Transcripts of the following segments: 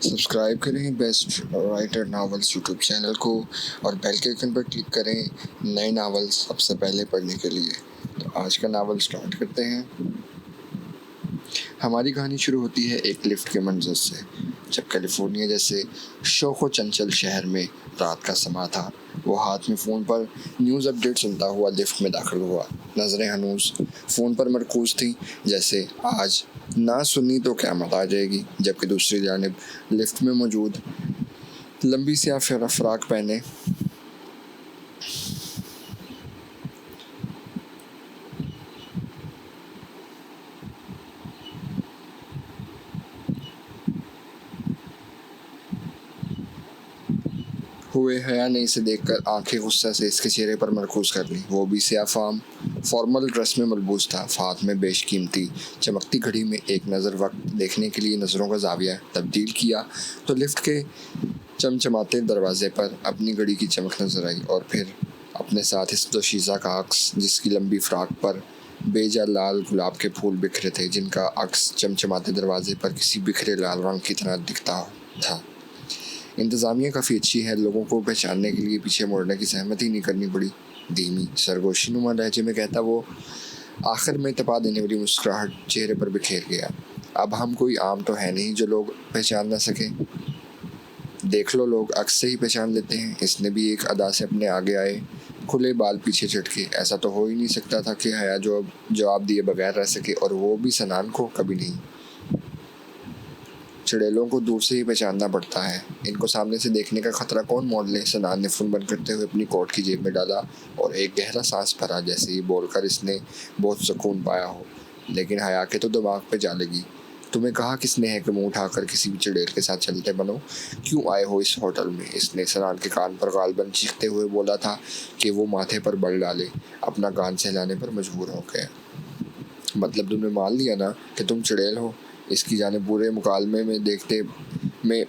Subscribe करें best writer novels YouTube channel को और बेल के आइकन पर क्लिक करें नए नावल्स सबसे पहले पढ़ने के लिए। तो आज का नावल स्टार्ट करते हैं। हमारी कहानी शुरू होती है एक लिफ्ट के मंजर से, जब कैलिफोर्निया जैसे शोखो चंचल शहर में रात का समा था। वो हाथ में फ़ोन पर न्यूज़ अपडेट सुनता हुआ लिफ्ट में दाखिल हुआ। नज़रें हनूस फ़ोन पर मरकूज थी, जैसे आज ना सुनी तो क़यामत आ जाएगी। जबकि दूसरी जानिब लिफ्ट में मौजूद लंबी सी फ्राक पहने हुए हया ने इसे देखकर आंखें गुस्सा से इसके चेहरे पर मरकूज कर ली। वो भी सियाफाम फॉर्मल ड्रेस में मलबूस था। हाथ में बेशकीमती चमकती घड़ी में एक नज़र वक्त देखने के लिए नज़रों का जाविया तब्दील किया तो लिफ्ट के चमचमाते दरवाजे पर अपनी घड़ी की चमक नजर आई, और फिर अपने साथ इस दोशीज़ा का अक्स, जिसकी लंबी फ्राक पर बेजा लाल गुलाब के फूल बिखरे थे, जिनका अक्स चमचमाते दरवाजे पर किसी बिखरे लाल रंग की तरह दिखता था। इंतज़ामिया काफ़ी अच्छी है, लोगों को पहचानने के लिए पीछे मुड़ने की सहमत ही नहीं करनी पड़ी। धीमी सरगोशी नुमा लहजे में कहता वो आखिर में तपा देने वाली मुस्कुराहट चेहरे पर बिखेर गया। अब हम कोई आम तो है नहीं जो लोग पहचान ना सके। देख लो, लोग अक्स से ही पहचान लेते हैं। इसने भी एक अदा से अपने आगे आए खुले बाल पीछे झटके। ऐसा तो हो ही नहीं सकता था कि हया जो जवाब दिए बगैर रह सके, और वो भी सनान को। कभी नहीं। चुड़ैलों को दूर से ही पहचानना पड़ता है, इनको सामने से देखने का खतरा कौन मोल ले। सनान ने फ़ोन बंद करते हुए अपनी कोट की जेब में डाला और एक गहरा सांस भरा, जैसे ही बोलकर इसने बहुत सुकून पाया हो। लेकिन हया के तो दिमाग पे जा लगी। तुम्हें कहा किसने है कि मुँह उठाकर किसी भी चुड़ैल के साथ चलते बनो? क्यों आए हो इस होटल में? इसने सनान के कान पर गालबन चीखते हुए बोला था कि वो माथे पर बल डाले। अपना कान सहलाने पर मजबूर हो गया। मतलब तुमने मान लिया ना कि तुम चुड़ैल हो? इसकी जाने बुरे मुकालमे में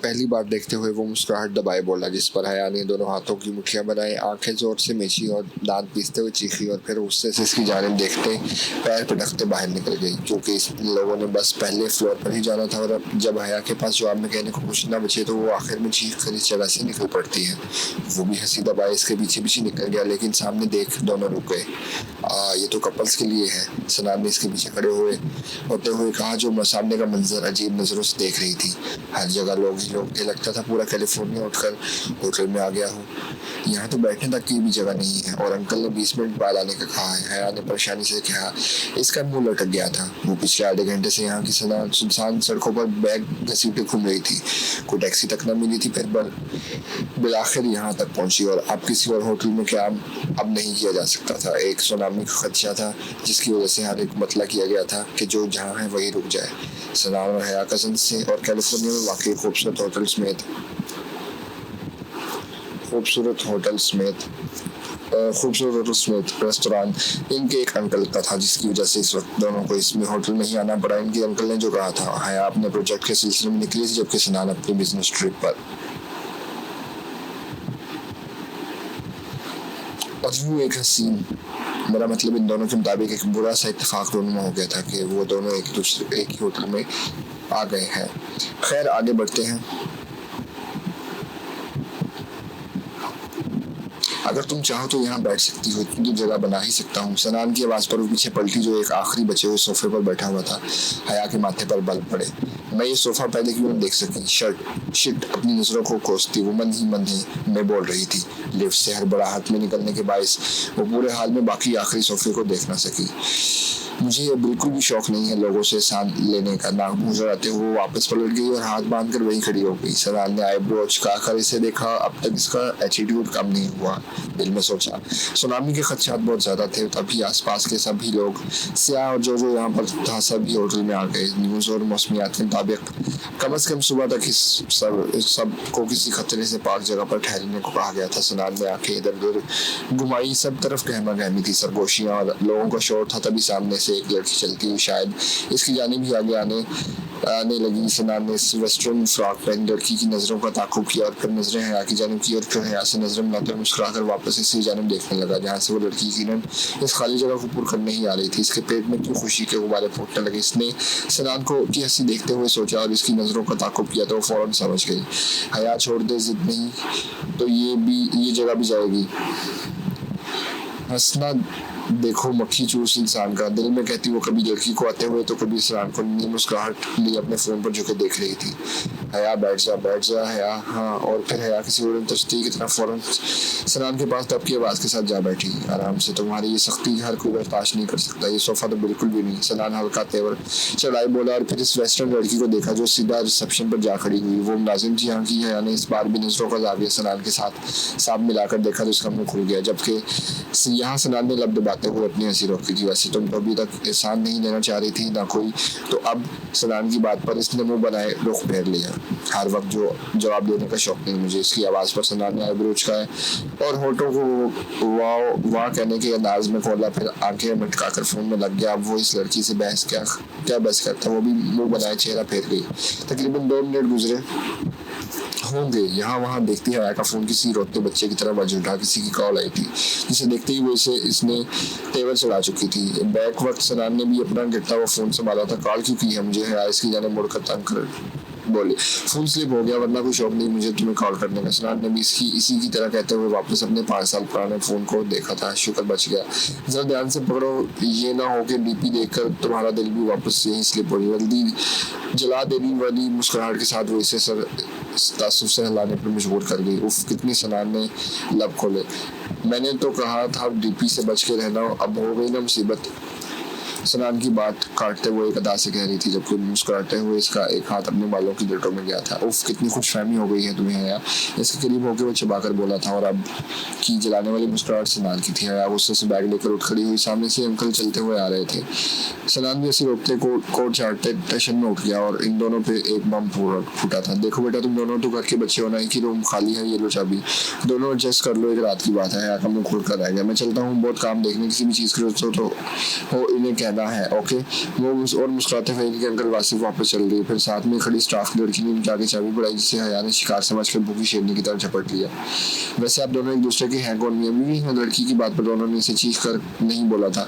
पहली बार देखते हुए वो मुस्कुराहट दबाए बोला, जिस पर हया ने दोनों हाथों की मुठ्ठियां बनाई, आंखें जोर से मेची और दांत पीसते हुए चीखी, और फिर गुस्से से इसकी जानिब देखते पैर पटकते बाहर निकल गई। क्योंकि इस लोगों ने बस पहले फ्लोर पर ही जाना था, और अब जब हया के पास जवाब में कहने को कुछ ना बचे तो वो आखिर में चीख कर इस जगह से निकल पड़ती है। वो भी हंसी दबाए इसके पीछे पीछे निकल गया, लेकिन सामने देख दोनों रुक गए। ये तो कपल्स के लिए है, सनान ने इसके पीछे खड़े होते हुए कहा, जो सामने का मंजर अजीब नजरों से देख रही थी। हर जगह लोग ही लोग थे। लगता था पूरा कैलिफोर्निया उठकर होटल में आ गया हो। यहाँ तो बैठने तक की भी जगह नहीं है, और अंकल ने 20 मिनट बाद आने का कहा है। हया ने परेशानी से कहा। इसका मुंह लटक गया था। वो पिछले आधे घंटे से यहाँ की सुनसान सड़कों पर बैग घसीटे घूम रही थी। कोई टैक्सी तक न मिली थी, फिर बिलाखिर यहाँ तक पहुंची, और अब किसी और होटल में क्या अब नहीं किया जा सकता था। एक सुनामी का खदशा था, जिसकी वजह से हर एक मतलब किया गया था कि जो जहाँ है वही रुक जाए। सनान और हया कज़न से और कैलिफोर्निया में वाकई खूबसूरत होटल समेत रेस्टोरेंट इनके एक अंकल का था, जिसकी वजह से इस वक्त दोनों को इसमें होटल नहीं आना पड़ा। इनके अंकल ने जो कहा था। हया अपने प्रोजेक्ट के सिलसिले में निकली थी, जबकि सनान अपनी बिजनेस ट्रिप पर। और यूँ एक हसीन, मेरा मतलब इन दोनों के मुताबिक एक बुरा सा इत्तेफाक दोनों में हो गया था कि वो दोनों एक ही होटल में आ गए हैं। खैर, आगे बढ़ते हैं। अगर तुम चाहो तो यहाँ बैठ सकती हो, इतनी जगह बना ही सकता हूँ। सनान की आवाज़ पर वो पीछे पलटी, जो एक आखिरी बचे हुए सोफे पर बैठा हुआ था। हया के माथे पर बल पड़े। मैं ये सोफा पहले क्यों नहीं देख सकी? शिट अपनी नज़रों को कोसती वो मंद ही मैं बोल रही थी। लिफ्ट से हड़बड़ाहट में निकलने के बायस वो पूरे हाल में बाकी आखिरी सोफे को देख ना सकी। मुझे ये बिल्कुल भी शौक नहीं है लोगों से सान लेने का। नाक मुंह आते हुए वापस पलट गई और हाथ बांध कर वहीं खड़ी हो गई। सनान ने आईब्रो चुकाकर इसे देखा। अब तक इसका एटीट्यूड कम नहीं हुआ। दिल में सोचा, सुनामी के खदशात बहुत ज्यादा थे। तभी आसपास के सभी लोग, सियाह और जो यहाँ पर था, सभी होटल में आ गए। न्यूज़ और मौसमियात के मुताबिक कम से कम सुबह तक सब को किसी खतरे से पाक जगह पर ठहरने को कहा गया था। सनान ने आंखें इधर उधर घुमाई। सब तरफ गहमा गहमी थी, सरगोशियां और लोगों का शोर था। तभी सामने से एक लड़की चलती हुई शायद इसकी जानिब ही आगे आने आने लगी। सनान ने वेस्टर्न फ्रॉक पहन लड़की की नज़रों का ताक़ुब किया और फिर नज़रें हया की जानिब की और फिर हया से नज़रें मिलाकर मुस्कुराकर वापस इसी जानिब देखने लगा जहाँ से वो लड़की यकीनन इस खाली जगह को पूर करने ही आ रही थी। इसके पेट में क्यों खुशी के गुब्बारे फूटने लगे। इसने सनान को की हंसी देखते हुए सोचा और इसकी नज़रों का ताक़ुब किया तो वो फ़ौरन समझ गई। हया छोड़ दे, ज़िद नहीं तो ये जगह भी जाएगी। हंसना देखो मक्खी चूस इंसान का, दिल में कहती वो कभी लड़की को आते हुए तो कभी सनान को मुस्कुराहट लिए अपने फ़ोन पर झुके देख रही थी। हया बैठ जा हया, हाँ। और फिर हया किसी और तश्ती की तरह फ़ौरन सनान के पास दब की आवाज़ के साथ जा बैठी। आराम से, तुम्हारी ये सख्ती हर कोई बर्दाश्त नहीं कर सकता, ये सोफ़ा तो बिल्कुल भी नहीं। सनान हल्का तेवर चढ़ाई बोला और फिर इस वेस्टर्न लड़की को देखा जो सीधा रिसेप्शन पर जा खड़ी हुई। वो मुलाजिम थी यहाँ की। हया ने इस बार भी नज़रों का जाविया सनान के साथ साफ मिलाकर देखा तो उसका मुँह खुल गया, जबकि यहाँ सनान ने लब दबाते हुए अपनी हंसी रोकी थी। वैसे तुम तो अभी तक एहसान नहीं लेना चाह रही थी ना कोई, तो अब सनान की बात पर इसने मुंह बनाए रुख फेर लिया। हर वक्त जो जवाब देने का शौक नहीं मुझे। इसकी आवाज़ पर सनान ने आईब्रो उचकाए और होठों को वाह कहने के अंदाज में खोला, फिर आंखें मटकाकर फोन में लग गया। अब वो इस लड़की से क्या बहस करता, वो भी मुंह बनाए चेहरा फेर गई। तकरीबन 2 मिनट गुजरे होंगे। यहाँ वहाँ देखती हया का फोन किसी रोते बच्चे की तरह बज उठा। किसी की कॉल आई थी जिसे देखते ही वो इसने तेवर चढ़ा चुकी थी। बैक वक्त सनान ने भी अपना गिरता हुआ फोन संभाला था। कॉल क्यों की है मुझे? हया इसकी जाने मुड़कर तंग कर बोली। फोन स्लिप हो गया, वरना कोई शौक नहीं मुझे तुम्हें कॉल करने का। सनान ने भी इसी की तरह कहते हुए वापस अपने 5 साल पुराने फोन को देखा था। शुक्र बच गया। जरा ध्यान से पकड़ो, ये ना हो कि डीपी देखकर तुम्हारा दिल भी वापस यही स्लिप हो जाए। जल्दी जला देने वाली मुस्कुराहट के साथ वो इसे सर तासुफ से हिलाने पर मजबूर कर गई। उफ, कितनी सनान ने लब खोले। मैंने तो कहा था डीपी से बच के रहना, अब हो गई ना मुसीबत। सनान की बात काटते हुए एक अदा से कह रही थी, जबकि मुस्कुराते हुए इसका एक हाथ अपने बालों की लटों में गया था। उफ, कितनी खुशफहमी हो गई है तुम्हें हया। इसके करीब होकर वो चबाकर बोला था और अब की जलाने वाली मुस्कुराहट सनान की थी। हया गुस्से से बैग लेकर उठ खड़ी हुई। सामने से अंकल चलते हुए आ रहे थे। सनान भी ऐसे रोकते कोट झाड़ते टेंशन में उठ गया और इन दोनों पे एक बम फूटा था। देखो बेटा, तुम दोनों तो घर के बच्चे हो ना, एक ही रूम खाली है, ये लो चाबी, दोनों एडजस्ट कर लो, एक रात की बात है। हया का मुंह खुल कर रह गया। मैं चलता हूँ, बहुत काम देखने, किसी भी चीज़ की जरूरत हो इन्हें कहना है, ओके। वो और मुस्कुराते हुए इनके अंकल वासिफ वापस चल गए। फिर साथ में खड़ी स्टाफ की लड़की ने इनके आगे चाबी पड़ाई, जिसे हया ने शिकार समझकर भूखी शेरनी की तरह झपट लिया। वैसे आप दोनों एक दूसरे के हैं कौन? मियां बीवी हैं। लड़की की बात पर दोनों ने इसे चीख कर नहीं बोला था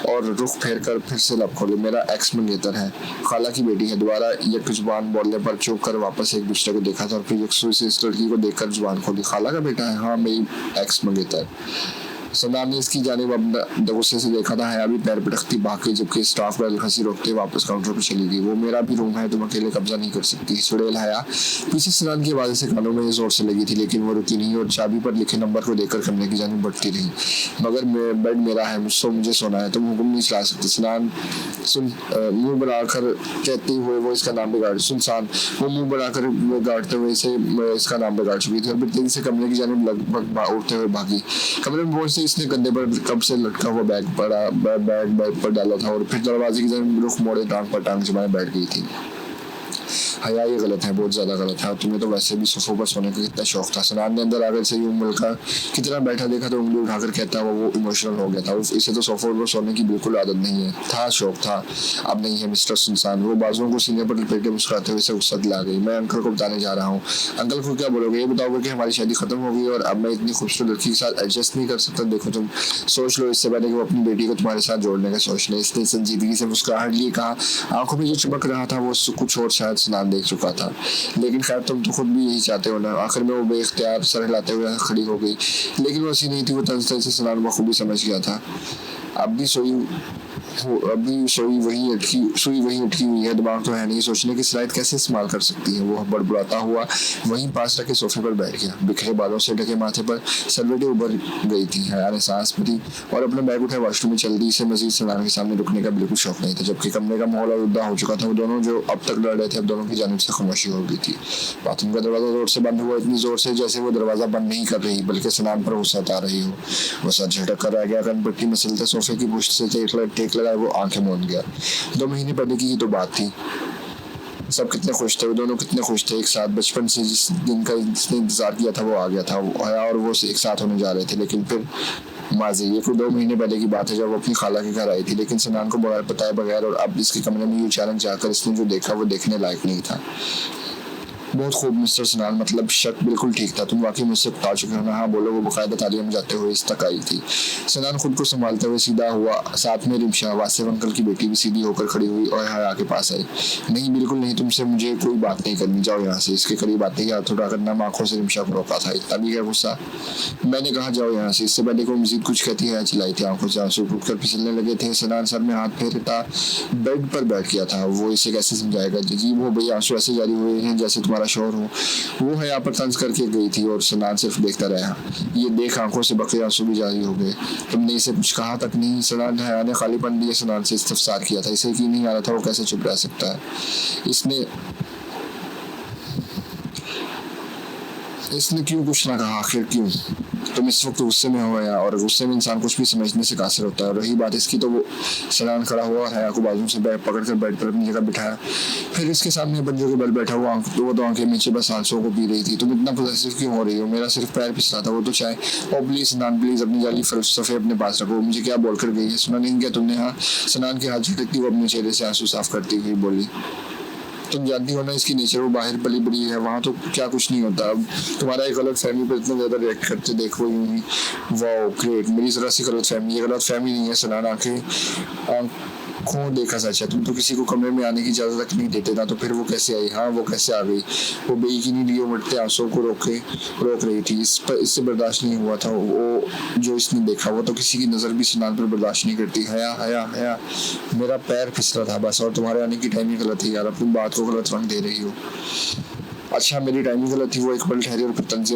और रुख फेर कर फिर से लब खोले। मेरा एक्स मंगेतर है, खाला की बेटी है। दोबारा यक जुबान बोलने पर चुप कर वापस एक दूसरे को देखा था और फिर यकसुई से इस लड़की को देखकर जुबान खोली। खाला का बेटा है? हाँ, मेरी एक्स मंगेतर। सनान ने इसकी जानिब अब गुस्से से देखा था। हया भी पैर पटकती भाग गई, जबकि स्टाफ गर्ल हंसी रोकते वापस काउंटर पर चली गई। वो मेरा भी रूम है, तुम अकेले कब्जा नहीं कर सकती। चुड़ैल हया पीछे सनान की आवाज़ से कानों में जोर से लगी थी, लेकिन वो रुकी नहीं और चाबी पर लिखे नंबर को देखकर कमरे की जानिब बढ़ती रही। मगर बेड मेरा है, मुझे सोना है, तुम हुक्म नहीं चला सकते। सनान मुंह बनाकर कहते हुए वो इसका नाम बिगाड़ सुनसान वो मुंह बनाकर गाड़ते हुए इसे इसका नाम बिगाड़ चुकी थी और फिर तेजी से कमरे की जानिब लगभग उड़ते हुए भागी। कमरे में पहुंचते इसने कंधे पर कब से लटका हुआ बैग पर डाला था और फिर दरवाजे की जानिब रुख मोड़े टांग पर टांग जमाए बैठ गई थी। हया, ये गलत है, बहुत ज्यादा गलत है। तुम्हें तो वैसे भी सोफों पर सोने का कितना शौक था। सनान ने अंदर आकर से यूं मुल्का की तरह बैठा देखा तो उंगली उठाकर कहता हुआ वो इमोशनल हो गया था। इसे तो सोफों पर सोने की बिल्कुल आदत नहीं है। था शौक था, अब नहीं है मिस्टर सुनसान। वो बाजुओं को सीने पर लपेटे मुस्कुराते हुए गुस्सा दिला गई। मैं अंकल को बताने जा रहा हूँ। अंकल को क्या बोलोगे? ये बताओगे कि हमारी शादी खत्म हो गई और अब मैं इतनी खूबसूरत लड़की के साथ एडजस्ट नहीं कर सकता? देखो तुम सोच लो इससे पहले कि वो अपनी बेटी को तुम्हारे साथ जोड़ने का सोच ले। इसने संजीदगी से मुस्कुराहट लिए कहा। आंखों में जो चमक रहा था वो कुछ और शायद सनान देख चुका था, लेकिन खैर तुम तो खुद भी यही चाहते हो ना। आखिर में वो बेख्तियार सर हिलाते हुए खड़ी हो गई, लेकिन वो ऐसी नहीं थी। वो तंज से सनान बखूबी समझ गया था। अब भी सुई वही अटकी हुई है। दिमाग तो है नहीं, सोचने की सलाहियत कैसे इस्तेमाल कर सकती है। वो बड़बड़ाता हुआ वहीं पास रखे सोफे पर बैठ गया। बिखरे बालों से ढके माथे पर सलवटें उभर गई थी। हया ने सांस भरी और अपना बैग उठाए वॉशरूम में चल दी। इसे मजीद सनान के सामने रुकने का बिल्कुल शौक नहीं था, जबकि कमरे का माहौल आलूदा हो चुका था। वो दोनों जो अब तक लड़ रहे थे, अब दोनों की जानिब से खामोशी हो गई थी। बाथरूम का दरवाजा जोर से बंद हुआ, इतनी जोर से जैसे वो दरवाजा बंद नहीं कर रही बल्कि सनान पर वसअत आ रही हो। वो सर झटक कर रह गया। कनपट्टी मसलते सोफे की पुष्ट से टेक लगाए वो आंखें मूंद गया। 2 महीने पहले की ही तो बात थी। सब कितने खुश थे, वो दोनों कितने खुश थे एक साथ। बचपन से जिस दिन का इसने इंतजार किया था वो आ गया था। हया और वो एक साथ होने जा रहे थे, लेकिन फिर माजी ये कोई 2 महीने पहले की बात है जब वो अपनी खाला के घर आई थी, लेकिन सनान को बगैर बताए बगैर और अब इसके कमरे में यूं अचानक जाकर इसने जो देखा वो देखने लायक नहीं था। बहुत खूब मिस्टर सनान, मतलब शक बिल्कुल ठीक था, तुम वाकई मुझसे बता चुके हो ना? हाँ बोलो, वो बाकायदा तालियां बजाते हुए इस तक आई थी। सनान खुद को संभालते हुए सीधा हुआ, साथ में रिमशा वासिफ अंकल की बेटी भी सीधी होकर खड़ी हुई और हया के पास आई। नहीं बिल्कुल नहीं, तुमसे मुझे कोई बात नहीं करनी, जाओ यहाँ से। इसके करीब आते ही हाथ उठाकर नम आंखों से रिमशा को रोका था। इतना भी क्या गुस्सा? मैंने कहा जाओ यहाँ से। इससे पहले को मजीद कुछ कहती है चिल्लाई थी, आंखों से आंसू टूट कर फिसलने लगे थे। सनान सर में हाथ फेरता बेड पर बैठ गया था। वो इसे कैसे समझाएगा? अजीब हो भाई, आंसू ऐसे जारी हुए हैं जैसे तुम्हारा शोर हो। वो है यहाँ पर तंज करके गई थी और सनान सिर्फ देखता रहा। ये देख आंखों से बकरे आंसू भी जारी हो गए। तुमने इसे कुछ कहा तक नहीं? सनान हया ने खालीपन लिए सनान से इस्तफसार किया था। इसे यकीन नहीं आ रहा था वो कैसे चुप रह सकता है। इसने क्यों कुछ ना कहा? आखिर क्यों? तुम इस वक्त गुस्से में हो या, और गुस्से में इंसान कुछ भी समझने से कासिर होता है। और रही बात इसकी, तो वो सनान खड़ा हुआ और हया को बाजू से पकड़ कर बेड पर अपनी जगह बिठाया। फिर इसके सामने बंजों के बल बैठा हुआ, वो तो आंखें नीचे बस आंसुओं को पी रही थी। तुम इतना पॉसेसिव क्यों हो रही हो? मेरा सिर्फ पैर फिसला था, वो तो चाहे। ओ प्लीज सनान प्लीज, अपनी जाली फलसफे अपने पास रखो। मुझे क्या बोल कर गई है? सुना नहीं क्या तुमने? हाँ। सनान के हाथ झटकती वो अपने चेहरे से आंसू साफ करती हुई बोली, तुम जानती हो ना इसकी नेचर, वो बाहर पली बड़ी है, वहाँ तो क्या कुछ नहीं होता। अब तुम्हारा एक गलत फहमी पर इतना ज्यादा रिएक्ट करते देखो यूं ही। वाह ग्रेट, मेरी जरा सी गलत फहमी, ये गलत फहमी नहीं है सनान। आंखों देखा सच है, तुम तो किसी को कमरे में आने की इजाजत तक नहीं देते ना, तो फिर वो कैसे आई? हाँ वो कैसे आ गई? वो बेयकीनी लिए उमड़ते आंसुओं को रोक रही थी। इससे बर्दाश्त नहीं हुआ था वो जो इसने देखा। वो तो किसी की नजर भी सनान पर बर्दाश्त नहीं करती। हया हया हया, मेरा पैर फिसला था बस, और तुम्हारे आने की टाइमिंग गलत थी यार, अपनी बात को गलत रंग दे रही हो। अच्छा मेरी टाइमिंग गलत थी? वो एक पल ठहरी और फिर तंज से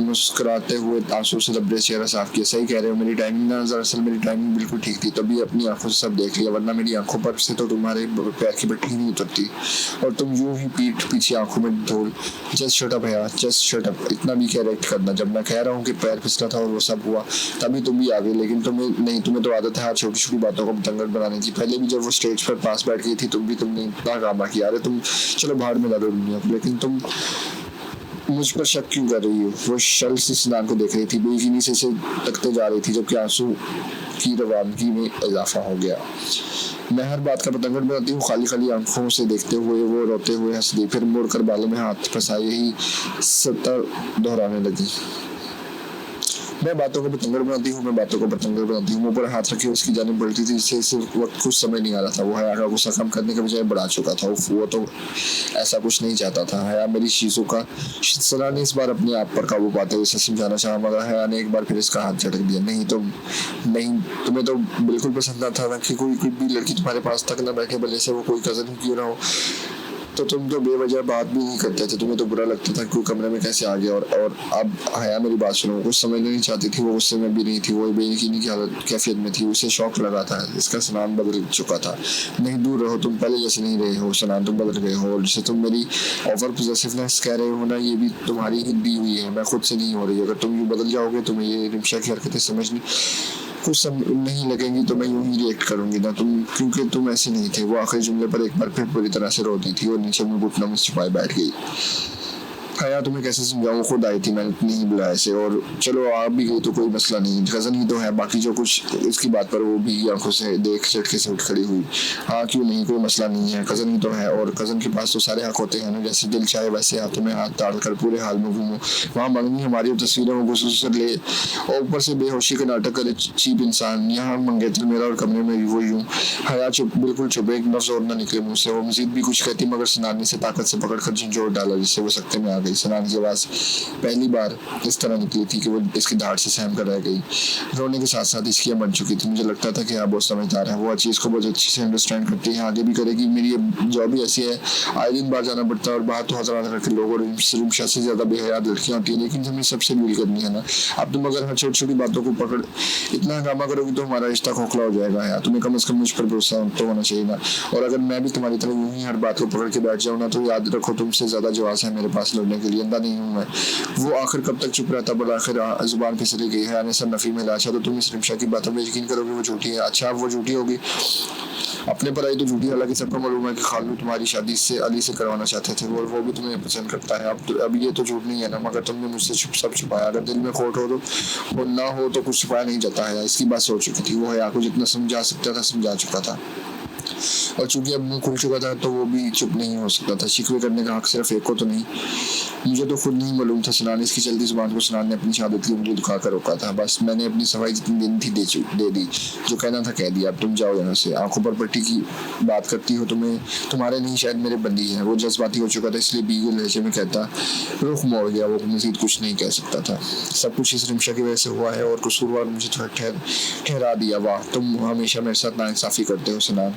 मुस्कुराते हुए आंसू से लबरेज चेहरा साफ किया। सही कह रहे हो, मेरी टाइमिंग ना, दरअसल मेरी टाइमिंग बिल्कुल ठीक थी, तभी अपनी आंखों से सब देख लिया, वरना मेरी आंखों पर से तो तुम्हारे पैर की बट्टी नहीं उतरती, और तुम यूं ही पीठ पीछे आंखों में धूल। जस्ट शट अप यार, जस्ट शट अप, इतना भी क्या रिएक्ट करना? जब मैं कह रहा हूँ कि पैर फिसला था और वो सब हुआ, तभी तुम भी आ गई। लेकिन तुम्हें नहीं, तुम्हें तो आदत है हर छोटी छोटी बातों को बतंगड़ बनाने की। पहले भी जब वो स्टेज पर पास बैठ गई थी तुमने इतना ड्रामा किया। अरे तुम चलो बाहर में ला दो दुनिया को, लेकिन तुम मुझ पर शक क्यों कर रही हो? वो शल से सनान को देख रही थी, बेयकीनी से इसे तकते जा रही थी, जबकि आंसू की रवानगी में इजाफा हो गया। मैं हर बात का बतंगड़ बनाती हूँ, खाली खाली आंखों से देखते हुए वो रोते हुए हंस दी, फिर मुड़कर बालों में हाथ फंसाए यही सतर दोहराने लगी। मैं बातों को बतंगड़ बनाती हूँ, मैं बातों को बतंगड़ बनाती हूँ। मुंह पर हाथ रखे उसकी जानिब बढ़ती थी, जिससे इस वक्त कुछ समझ नहीं आ रहा था। वो हया का गुस्सा कम करने के बजाय बढ़ा चुका था। वो तो ऐसा कुछ नहीं चाहता था। हया मेरी चीजों का। सना ने इस बार अपने आप पर काबू पाते हुए इसे समझाना चाहा, मगर हया ने एक बार फिर इसका हाथ झटक दिया। नहीं तुम्हें तो बिल्कुल पसंद ना था कि कोई भी लड़की तुम्हारे पास तक ना बैठे, भले से वो कोई कजन क्यों ना हो। तो तुम तो बेवजह बात भी नहीं करते थे, तुम्हें तो बुरा लगता था कोई कमरे में कैसे आ गया। और अब हया मेरी बात सुनो, कुछ समझना नहीं चाहती थी, वो गुस्से में भी नहीं थी, वो बेयकीनी की हालत कैफियत में थी। उसे शौक लगा था, इसका सनान बदल चुका था। नहीं दूर रहो, तुम पहले जैसे नहीं रहे हो सनान, तुम बदल गए हो। और जिसे तुम मेरी ओवर पॉसेसिवनेस कह रहे हो ना, ये भी तुम्हारी ही दी हुई है, मैं खुद से नहीं हो रही। अगर तुम यूँ बदल जाओगे, तुम्हें ये रिमशा की हरकतें समझनी कुछ नहीं लगेंगी, तो मैं यूं ही रिएक्ट करूंगी ना, क्योंकि तुम ऐसे नहीं थे। वो आखिरी जुमले पर एक बार फिर पूरी तरह से रो दी थी और नीचे में घुटनों में छिपाए बैठ गई। हया तुम्हें कैसे समझाऊं, खुद आई थी, मैंने नहीं बुलाया इसे। और चलो आप भी गई तो कोई मसला नहीं, कजन ही तो है। बाकी जो कुछ इसकी बात पर वो भी आंखों से देख झटके से उठ खड़ी हुई। हाँ क्यों नहीं, कोई मसला नहीं है, कजन ही तो है, और कजन के पास तो सारे हक होते हैं ना। जैसे दिल चाहे वैसे हाथों में हाथ डाल कर पूरे हाल में घूमो, वहाँ मंगनी हमारी तस्वीरें वो घुस ले, और ऊपर से बेहोशी का नाटक करे चीप इंसान। यहाँ मंगेतर मेरा और कमरे में वो यूं। हया चुप, बिल्कुल चुप, एक लफ्ज और ना निकले मुंह से। वो मजीद भी कुछ कहती, मगर सनान ने से ताकत से पकड़ कर झंझोड़ डाला, जिससे वो सख्ते में आ गई। सनान की आवाज पहली बार इस तरह निकली थी कि वो इसकी धाड़ से सहम कर रह गई। रोने के साथ साथ इसकी बन चुकी थी। मुझे लगता था कि हाँ बहुत समझदार है, वो हर चीज को बहुत अच्छे से अंडरस्टैंड करती है, आगे भी करेगी। मेरी जॉब भी ऐसी है, आए दिन बाहर जाना पड़ता है, और बाहर तो हजार के लोग और रिमशा से ज्यादा बेहयाद लड़कियां होती है, लेकिन हमें सबसे डील करनी है ना। अब तुम अगर हर छोटी छोटी बातों को पकड़ इतना हंगामा करोगी तो हमारा रिश्ता खोखला हो जाएगा। यार तुम्हें कम से कम मुझ पर भरोसा तो होना चाहिए ना। और अगर मैं भी तुम्हारी तरह यूं ही हर बात को पकड़ के बैठ जाऊँ ना, तो याद रखो तुमसे ज्यादा जवाब है मेरे पास लड़ने करने के लिए, अंधा नहीं हूँ मैं। वो आखिर कब तक चुप रहता, बड़ा आखिर जुबान फिसली गई है, सर नफी में लाचा, तो तुम इस रिमशा की बातों में यकीन करोगे वो झूठी है। अच्छा वो झूठी होगी, अपने पर आई तो झूठी, हालांकि सबको मालूम है कि खालू तुम्हारी शादी से अली से करवाना चाहते थे, वो भी तुम्हें पसंद करता है। अब ये तो झूठ नहीं है ना, मगर तुमने मुझसे सब छुपाया। अगर दिल में खोट हो तो वो ना हो तो कुछ छुपाया नहीं जाता है, इसकी बात सोच चुकी थी। वो हया को जितना समझा सकता था समझा चुका था, और चूंकि अब मुंह खुल चुका था तो वो भी चुप नहीं हो सकता था। शिकवे करने का हक सिर्फ एक को तो नहीं, मुझे तो खुद नहीं मालूम था। सनान इसकी चलती जुबान को सनान ने अपनी शहादत की उंगली दिखाकर रोका था। बस मैंने अपनी सफाई जितनी देनी थी दे दी, जो कहना था कह दिया। अब तुम जाओ यहाँ से। आंखों पर पट्टी की बात करती हो, तुम्हें तुम्हारे नहीं शायद मेरे बंदी है। वो जज्बाती हो चुका था, इसलिए बीगल लहजे में कहता रुख मोड़ गया। वो मजीद कुछ नहीं कह सकता था। सब कुछ इस रिमशा की वजह से हुआ है, और कसूरवार मुझे तो ठहरा दिया। वाह, तुम हमेशा मेरे साथ नाइंसाफी करते हो सनान।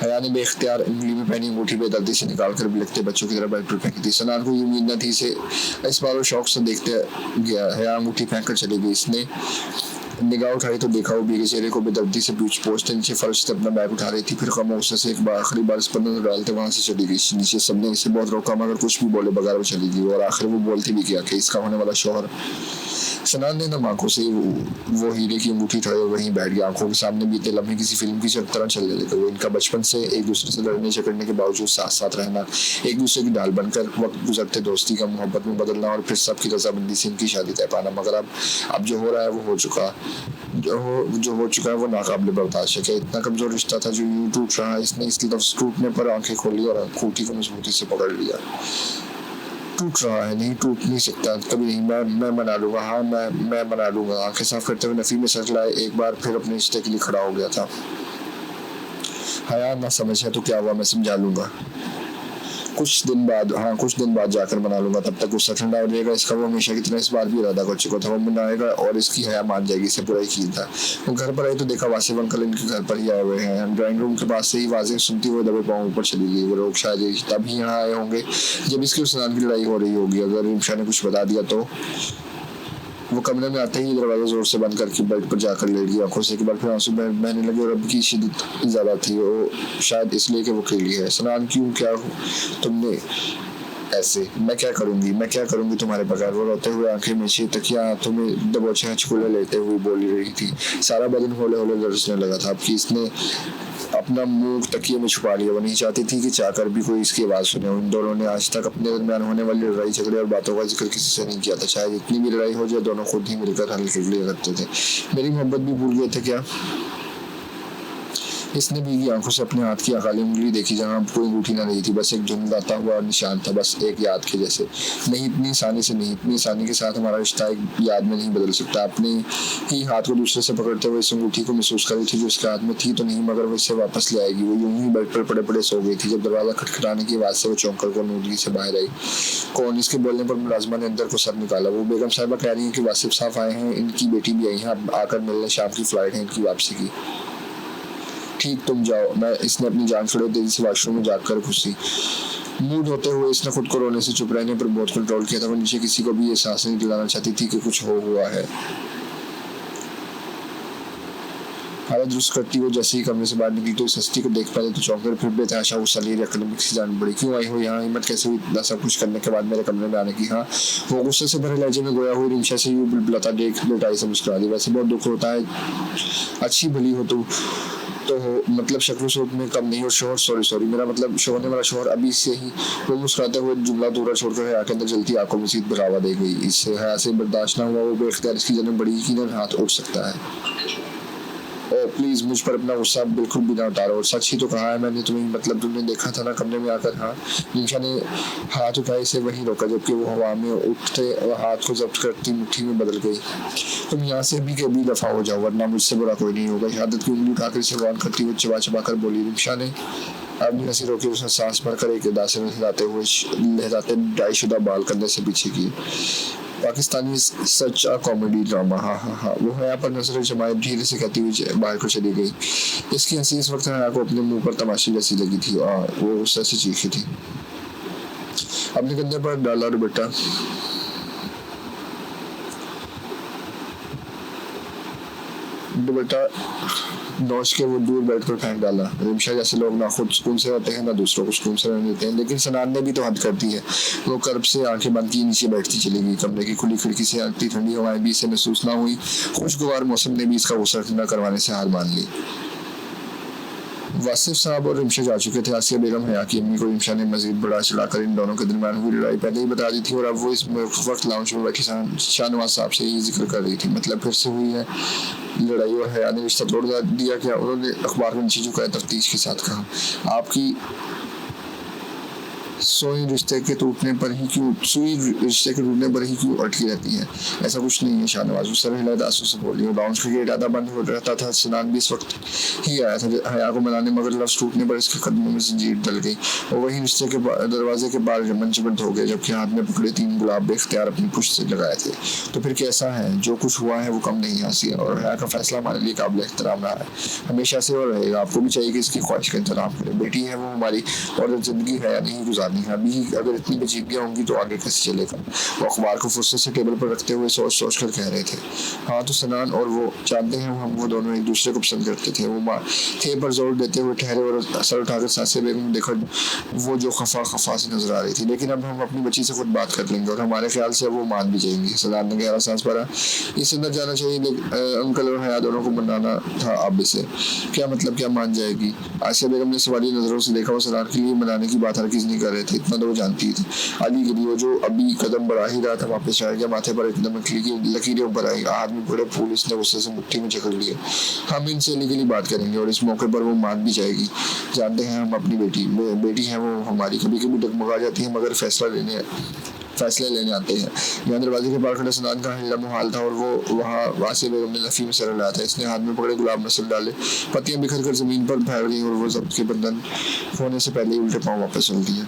हया ने बेख्तियार उंगली में पहनी अंगूठी बेदर्दी से निकाल कर बिलखते बच्चों की तरह बेड पर फेंकी थी। सनान को ये उम्मीद न थी से इस बार वो शौक से देखते गया। हया अंगूठी फेंक कर चली गई। इसने निगाह उठाई तो देखा वो बीगे चेहरे को बेदर्दी से पहुंचते नीचे फर्श से अपना बैग उठा रही थी। फिर खामोशी से एक बार आखिरी बार इस पर नजर डालते वहां से चली गई नीचे। सबने इसे बहुत रोका, मगर कुछ भी बोले बगैर वो चली गई, और आखिर वो बोलती भी क्या कि इसका होने वाला शौहर। सनान ने नम आंखों से वो हीरे की अंगूठी उठाई और वहीं बैठ गया। आंखों के सामने बीते लम्हे किसी फिल्म की तरह चलने लगे। वो इनका बचपन से एक दूसरे से लड़ने झगड़ने के बावजूद साथ साथ रहना, एक दूसरे की ढाल बनकर वक्त गुजरते दोस्ती का मोहब्बत में बदलना, और फिर सबकी रजामंदी से इनकी शादी तय पाना। मगर अब जो हो रहा है वो हो चुका, जो हो चुका है वो नाकाबिले बर्दाश्त है। इतना कमजोर रिश्ता था जो यूं टूट रहा है। इसने इस लफ्ज टूटने पर आंखें खोली और अंगूठी को मजबूती से पकड़ लिया। टूट रहा है, नहीं टूट नहीं सकता कभी नहीं। मैं मना लूंगा, हाँ मैं मना लूंगा। आंखें साफ करते हुए नफी में सर लाए एक बार फिर अपने रिश्ते के लिए खड़ा हो गया था। हया ना समझ है तो क्या हुआ, मैं समझा लूंगा। कुछ दिन बाद जाकर मना लूंगा। तब तक गुस्सा ठंडा हो जाएगा इसका। वो हमेशा की तरह इस बार भी इरादा कर चुका था। वो मनाएगा और इसकी हया मान जाएगी, इसे पूरा यकीन था। वो घर पर आई तो देखा वासिफ अंकल इनके घर पर ही आए हुए हैं। ड्राइंग रूम के पास से ही वाजिब सुनती हुए दबे पाँव ऊपर चली गई। वो लोग शायद तभी यहाँ आए होंगे जब इसकी सनान की लड़ाई हो रही होगी। अगर रिमशा ने कुछ बता दिया तो। वो कमरे में आते ही दरवाजा जोर से बंद करके बेड पर जाकर लेट गई। आंखों से एक बार फिर आंसू बहने लगे, और अब की शिद्दत ज्यादा थी। वो शायद इसलिए कि वो अकेली है। सनान क्यों, क्या तुमने ऐसे, मैं क्या करूंगी तुम्हारे बगैर। वो रोते हुए आंखें मीची तकिया हाथों में दबोचे हचकुले लेते हुए बोली रही थी। सारा बदन होले होले लरसने लगा था। अब कि इसने अपना मुंह तकिए में छुपा लिया। वो नहीं चाहती थी कि चाहकर भी कोई इसकी आवाज सुने। उन दोनों ने आज तक अपने दरमियान होने वाली लड़ाई झगड़े और बातों का जिक्र किसी से नहीं किया था। चाहे जितनी भी लड़ाई हो जाए दोनों खुद ही मिलकर हल कर लिया करते थे। मेरी मोहब्बत भी भूल गए थे क्या। इसने भीगी आंखों से अपने हाथ की काली उंगली देखी जहाँ कोई अंगूठी ना रही थी, बस एक झुंझलाता हुआ निशान था, बस एक याद के जैसे। नहीं इतनी आसानी के साथ हमारा रिश्ता एक याद में नहीं बदल सकता। अपने ही हाथ को दूसरे से पकड़ते हुए इस अंगूठी को महसूस कर रही थी जो उसके हाथ में थी तो नहीं, मगर वो इसे वापस ले आएगी। वो यूं ही बेड पर पड़े पड़े सो गई थी जब दरवाजा खटखटाने की आवाज से वो चौंक कर नूदगी से बाहर आई। कौन। इसके बोलने पर मुलाजमा ने अंदर को सर निकाला। वो बेगम साहिबा कह रही है कि वासिफ साहब आए हैं, इनकी बेटी भी आई है, आकर मिलने, शाम की फ्लाइट है इनकी वापसी की। ठीक, तुम जाओ। इसने अपनी जान छुड़े तेजी से वॉशरूम में जाकर घुसी। मूड होते हुए इसने खुद को रोने से चुप रहने पर बहुत कंट्रोल किया था। वो नीचे किसी को भी ये एहसास नहीं दिलाना चाहती थी कि कुछ हुआ है। हालत दुरुस्त करती वो जैसे ही कमरे से बाहर निकली तो इस हस्ती को देख पाए तो चौंक कर फिर बेतहाशा गुस्सा ले रखने की जान पड़ी। क्यों आई हो यहाँ, हिम्मत कैसे हुई इतना सब कुछ करने के बाद मेरे कमरे में आने की। हाँ, वो गुस्से से भरे लहजे में गोया हुई रिमशा से यूं बुलबुलाता देख बेटाई से मुस्कुरा दी। वैसे बहुत दुख होता है, अच्छी भली हो तो हो, मतलब शक्ल सूरत में कम नहीं। और शोहर सॉरी मेरा मतलब होने वाला शोहर अभी से ही। वो मुस्कुराते हुए जुमला दूरा छोड़कर हया के अंदर जलती आंखों में मजीद बढ़ावा दे गई। इससे हया से बर्दाश्त न हुआ। वो बेख्तियार इसकी जन्म बड़ी यकीनन हाथ उठ सकता है। ओ प्लीज मुझ पर अपना गुस्सा बिल्कुल भी ना उतारो, और सच ही तो कहा है मैंने तुम्हें, मतलब तुमने देखा था ना कमरे में आकर। हाँ। रिमशा ने हाथ उठाए से वहीं रोका जबकि वो हवा में उठते और हाथ को जब्त करती मुट्ठी में बदल गई। तुम यहाँ से अभी के अभी दफा हो जाओ वरना मुझसे बुरा कोई नहीं होगा। शहादत की उंगली उठाकर इसे वान करती हुए चबा कर बोली रिमशा ने। अपनी हंसी रोकी, उसने सांस भरकर एक अदा से लहराते डाईशुदा बाल करने से पीछे की। पाकिस्तानी सच कॉमेडी ड्रामा। हाँ। वो हया पर नजर जमाए धीरे से कहती हुई बाहर को चली गई। इसकी हंसी इस वक्त हया को अपने मुंह पर तमाशी जैसी लगी थी। वो गुस्से से चीखी थी। अपने कंधे पर डाला दुपट्टा दुपट्टा नौश के वो दूर बेड पर फेंक डाला। रिमशा जैसे लोग ना खुद सुकून से रहते हैं ना दूसरों को सुकून से रहने देते हैं, लेकिन सनान ने भी तो हद कर दी है। वो कर्ब से आंखें बंद की नीचे बैठती चली गई। कमरे की खुली खिड़की से आती ठंडी हवाएं भी इसे महसूस ना हुई। खुशगवार मौसम ने भी इसका गुस्सा न करवाने से हार मान ली। वासिफ साहब और रिमशा जा चुके थे। आसिया बेगम हया की अम्मी को रिमशा ने मजीद बढ़ा चढ़ाकर इन दोनों के दरमियान हुई लड़ाई पहले ही बता दी थी, और अब वो इस वक्त लाउंज में बैठी शाहनवाज साहब से यही जिक्र कर रही थी। मतलब फिर से हुई है लड़ाई और हया ने रिश्ता तोड़ दिया क्या? उन्होंने अखबार में नीचे झुकाया तफ्तीश के साथ कहा, आपकी सुई रिश्ते के टूटने पर ही क्यों अटकी रहती है? ऐसा कुछ नहीं है। शाहनवाज उस तरह हिलाए दासों से बोली। और लाउंज का गेट आधा बंद हो रहता था। सनान भी इस वक्त ही आया था हया को मनाने, मगर लफ्ज टूटने पर इसके कदमों में जंजीर डल गई और वही रिश्ते के दरवाजे के बाहर मंचबंद हो गए, जबकि हाथ में पकड़े 3 गुलाब बेख्तियार अपनी पुश्त से लगाए थे। तो फिर कैसा है? जो कुछ हुआ है वो कम नहीं आसिया, और हया का फैसला हमारे लिए काबिल एहतराम रहा है, हमेशा से और रहेगा। आपको भी चाहिए कि इसकी ख्वाहिश का एहतराम करें। बेटी है वो हमारी, और जिंदगी हया नहीं गुजारनी है। अभी अगर इतनी पेचीदगियां होंगी तो आगे कैसे चलेगा? वो अखबार को फुर्सत से टेबल पर रखते हुए सोच कर कह रहे थे। हाँ तो सनान और वो जानते हैं हम वो दोनों एक दूसरे को पसंद करते थे। वो थे पर जोर देते हुए ठहरे और सर उठाकर सासिया बेगम ने देखा वो जो खफा से नजर आ रही थी। लेकिन अब हम अपनी बच्ची से खुद बात कर लेंगे और हमारे ख्याल से वो मान भी जाएंगी। सनान ने गहरा सांस भरा। इसे न जाना चाहिए अंकल और हया दोनों को मनाना था आप से। क्या मतलब क्या मान जाएगी? आसिया बेगम ने सवाली नजरों से देखा। वो सनान के लिए मनाने की बात हरगिज नहीं कर रहे थे, इतना तो वो जानती थी। अली गिरी वो जो अभी कदम बढ़ा ही रहा था वापस आ गया। माथे पर एकदम लकीरें ऊपर आई। हाथ में बड़े फूल इसने गुस्से से मुट्ठी में जकड़ लिए। हम इनसे लीगली बात करेंगे और इस मौके पर वो मान भी जाएगी। जानते हैं हम अपनी बेटी है वो हमारी। कभी कभी डगमगा जाती है मगर फैसले लेने आते हैं। यहाँ दरवाजे के पार खड़े सनान का हिला मुहाल था और वो वहाँ आसिया बेगम ने नफी में सर लाया था। इसने हाथ में पकड़े गुलाब नसल डाले, पत्तियां बिखर कर जमीन पर फैल गई और वो जब्त के बंधन होने से पहले ही उल्टे पांव वापस उल दिए।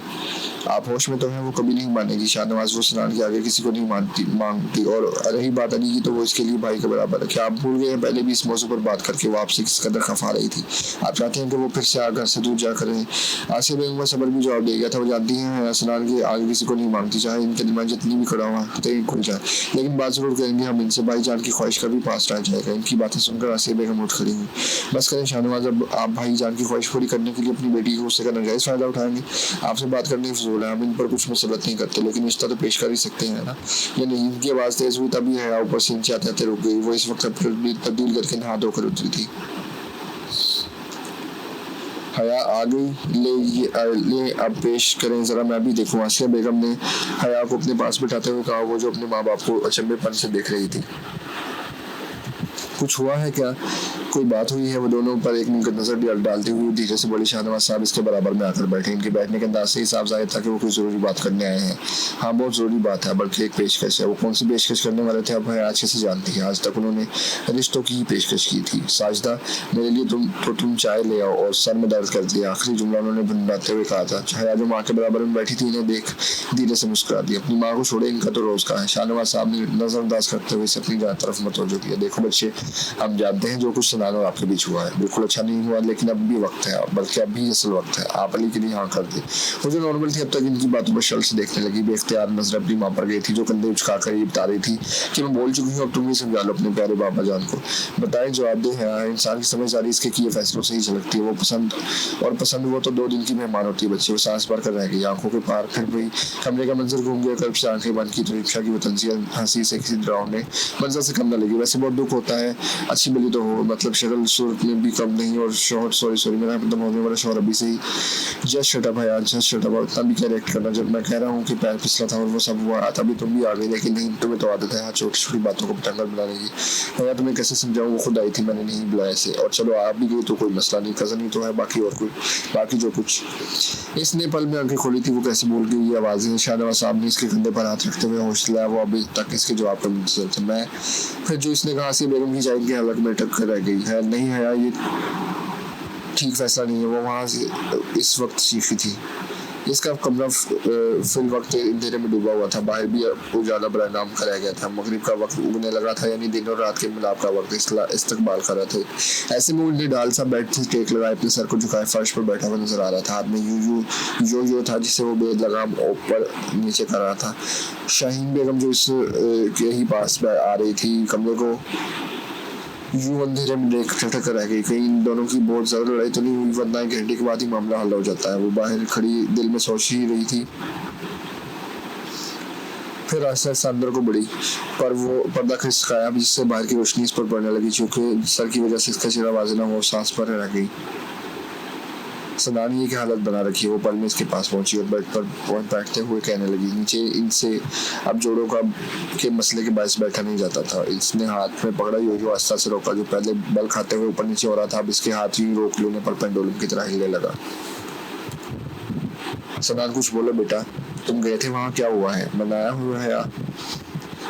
आप होश में तो हैं, वो कभी नहीं मानेगी। शाहनवाज वो सनान के आगे किसी को नहीं मांगती। और रही बात अली की तो वो इसके लिए भाई के बराबर है। क्या आप भूल गए हैं पहले भी इस मौजूद पर बात करके वो आपसे किस कदर खफा रही थी? आप चाहते हैं कि वो फिर से घर से दूर जा करें? आसिया बेगम का सबर भी जवाब दे गया था। वो जानती हैं सनान के आगे किसी को नहीं मांगती, चाहे इनके दिमाग जितनी भी खड़ा हुआ कहीं खुल जाए। लेकिन बात जरूर करेंगे हम इनसे। भाईजान की ख्वाहिश का भी पास रह जाएगा। इनकी बातें सुनकर आसिया बेगम उठ खड़ी हुई। बस करें शाहनवाज, अब आप भाईजान की ख्वाहिश पूरी करने के लिए अपनी बेटी को उससे का नाजायज फायदा उठाएंगे? आपसे बात करने की फजूल है, हम इन पर कुछ मुसलत नहीं करते, लेकिन रिश्ता तो पेश कर ही सकते हैं ना। या नहीं? इनकी आवाज तेज हुई तभी है ऊपर से नीचे आते रुक गई। वो इस वक्त तब्दील करके नहा धोकर उतरी थी। हया आ गई। ले अब पेश करें जरा, मैं भी देखूं। आसिया बेगम ने हया को अपने पास बिठाते हुए कहा, वो जो अपने माँ बाप को अचंभेपन से देख रही थी। कुछ हुआ है क्या? कोई बात हुई है? वो दोनों पर एक नजर डालते हुए धीरे से बोली। शाहनवाज साहब इसके बराबर में आकर बैठे। इनके बैठने के अंदाज से ही साफ जाहिर था कि वो कोई जरूरी बात करने आए हैं। हाँ बहुत जरूरी बात है, बल्कि एक पेशकश है। वो कौन सी पेशकश करने वाले थे अब आज कैसे जानती है? आज तक उन्होंने रिश्तों की ही पेशकश की थी। साजदा मेरे लिए तुम चाय ले आओ, और सर में दर्द कर दिया। आखिरी जुमला उन्होंने भुनभुनाते हुए कहा था। हया जो माँ के बराबर में बैठी थी इन्हें देख धीरे से मुस्कुरा दी। अपनी माँ को छोड़े, इनका तो रोज का है। शाहनवाज साहब ने नजरअंदाज करते हुए अपनी तरफ मतवज्जो किया। देखो बच्चे, हम जानते हैं जो कुछ सनान और आपके बीच हुआ है बिल्कुल अच्छा नहीं हुआ, लेकिन अब भी वक्त है, बल्कि अब भी असल वक्त है। आप अली के लिए हाँ कर दे। वो जो नॉर्मल थी अब तक इनकी बातों पर शल से देखने लगी। बेख्तियार नजर अपनी माँ पर गई थी जो कंधे उचका कर ये बता रही थी कि मैं बोल चुकी हूँ, अब तुम ही समझा लो अपने प्यारे बाबा जान को। बताएं, जवाब दे। है इंसान की समझदारी इसके किए फैसलों से ही झलकती है। वो पसंद वो तो 2 दिन की मेहमान होती है। बच्चे वो सांस भर कर रह गई। आंखों के पार फिर भी कमरे का मंजर घूम गया। कर्ब से आंखें बंद की तो रिक्शा की वो तंजिया हंसी से किसी डरावने मंजर से कम न लगी। वैसे बहुत दुख होता है, अच्छी भली तो हो, मतलब शक्ल सूरत में भी कम नहीं। और शोहर सॉरी मेरा खत्म होने वाला शोहर अभी से ही जस्ट शटअप है यार, जस्ट शटअप। उतना भी क्या रिएक्ट करना जब मैं कह रहा हूँ कि पैर फिसला था और वो सब हुआ, तभी तुम भी आ गई। लेकिन नहीं, तुम्हें तो आदत है छोटी छोटी बातों को पटंगर बनाने की। भैया तुम्हें कैसे समझाऊँ, वो खुद आई थी, मैंने नहीं बुलाया से। और चलो आप भी गई तो कोई मसला नहीं, कजन ही तो है, बाकी जो कुछ। इसने पल में आंखें खोली थी, वो कैसे भूल गई ये आवाज़ें। शाहनवाज साहब ने इसके कंधे पर हाथ रखते हुए होश दिलाया। वो अभी तक इसके जवाब का मुंतज़िर थे। मैं फिर जो इसने कहा आसिया बेगम की जान के हलक में टक्कर रह गई है। नहीं है यार, ये ठीक फैसला नहीं है। वो वहाँ से इस वक्त चीखी थी। इसका कमरा फिल वक्त अंधेरे में डूबा हुआ था। बाहर भी उजाला बड़ा नाम का रह गया था। मगरिब का वक्त उगने लगा था, यानी दिन और रात के मिलाप का वक्त इस्तकबाल कर रहे थे। ऐसे में उन्हें डाल सा बैठ से टेक लगाए अपने सर को झुकाए फर्श पर बैठा हुआ नजर आ रहा था। हाथ में जो था जिसे वो बेलगाम ऊपर नीचे कर रहा था। शाहीन बेगम जो इस के ही पास आ रही थी, कमरे को यूं अंधेरे में देख ठटक रह गई, कहीं इन दोनों की बहुत ज्यादा लड़ाई तो नहीं हुई, वरना 1 घंटे के बाद ही मामला हल हो जाता है। वो बाहर खड़ी दिल में सोच ही रही थी। फिर आस्ते आस्ते अंदर को बढ़ी, पर वो पर्दा खिसकाया जिससे बाहर की रोशनी इस पर पड़ने लगी। चूंकि सर की वजह से इसका चेहरा वाज़ेह न हो, सांस पर रह गई। सनानी की हालत बना रखी है। वो पल में इसके पास पहुंची और बेड पर बैठते हुए कहने लगी, नीचे इनसे अब जोड़ों का के मसले के बायस बैठा नहीं जाता था। इसने हाथ में पकड़ा यो आस्था से रोका, जो पहले बल खाते हुए ऊपर नीचे हो रहा था, अब इसके हाथ ही रोक लेने पर पेंडुलम की तरह हिले लगा। सनान, कुछ बोलो बेटा, तुम गए थे वहाँ, क्या हुआ है? बनाया हुआ है या?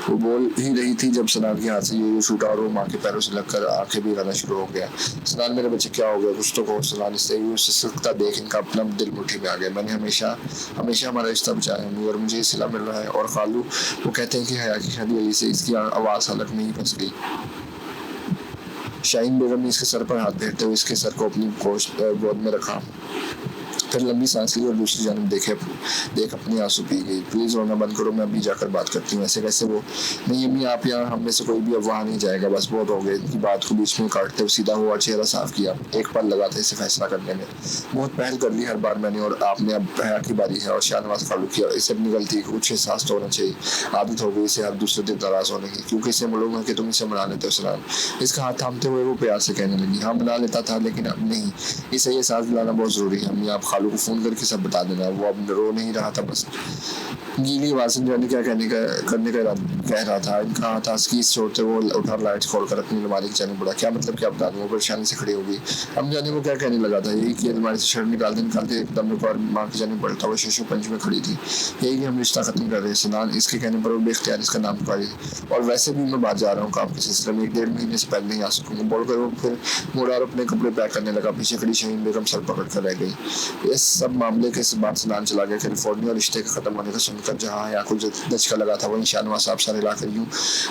वो बोल ही रही थी जब सनान के हाथ से ये छूटा और वो माँ के पैरों से लगकर आंखें भी गाना शुरू हो गया। सनान, मेरे बच्चे क्या हो गया, कुछ तो कहो। सनान, इससे सख्ता देख इनका अपना दिल मुट्ठी में आ गया। मैंने हमेशा हमेशा हमारा रिश्ता बचाया हूँ और मुझे सिला मिल रहा है। और खालू, वो कहते हैं कि हया की शादी अली से। इसकी आवाज़ हलक में ही फंस गई। शाहीन बेगम ने इसके सर पर हाथ फेरते हुए इसके सर को अपनी गोद में रखा, फिर लंबी सांस ली और दूसरी जानब देख अपनी आंसू पी गई। प्लीज रोना बंद करो, मैं अभी जाकर बात करती हूँ। ऐसे कैसे? वो नहीं अम्मी, आप यहाँ, हम में से कोई भी अब वहाँ नहीं जाएगा, बस बहुत हो गए। इनकी बात को बीच में काटते हुए सीधा हुआ, चेहरा साफ किया। एक पल लगा था इसे फैसला करने में। बहुत पहल कर ली हर बार मैंने, और आपने, अब हया की बारी है। और शाहनवाज खालू किया। इसे अपनी गलती कुछ एहसास तो होना चाहिए। आदत हो गई इसे हर दूसरे दिन नाराज होने की, क्योंकि इसे मालूम है कि तुम इसे मना लेते हो। सनान इसका हाथ थामते हुए वो प्यार से कहने लगी, हाँ मना लेता था, लेकिन अब नहीं। इसे ये एहसास दिलाना बहुत जरूरी है। अम्मी, आप खालू को फोन करके सब बता देना। वो अब रो नहीं रहा था, बस गीली आवाज में जाने क्या करने का कह रहा था। इनका हाथ आसकीस छोड़ते वो उठा लाइट्स खोलकर अपनी अलमारी के जाने पड़ा। क्या मतलब, क्या बता दूं? वो परेशानी से खड़ी हो गई। अब जाने वो क्या कहने लगा था। यही कि अलमारी से शर्ट निकालते एकदम और माँ के जाने पड़ता हुआ शीशो पंच में खड़ी थी। यही कि हम रिश्ता खत्म कर रहे हैं। सनान इसके कहने पर वो बेख्तियार इसका नाम पुकारी, और वैसे भी मैं बात जा रहा हूँ काम के सिलसिले में, 1-1.5 महीने से पहले नहीं आ सकूंगा बोलकर वो फिर मुड़ा और अपने कपड़े पैक करने लगा। पीछे खड़ी शाहीन बेगम सर पकड़ कर रह गई। इस सब मामले के बाद सनान चला गया कैलिफोर्निया। रिश्ते के खत्म होने का सुनकर जहाँ हया को दचका लगा था, वहीं शाहनवाज साहब सारे लाकर यूं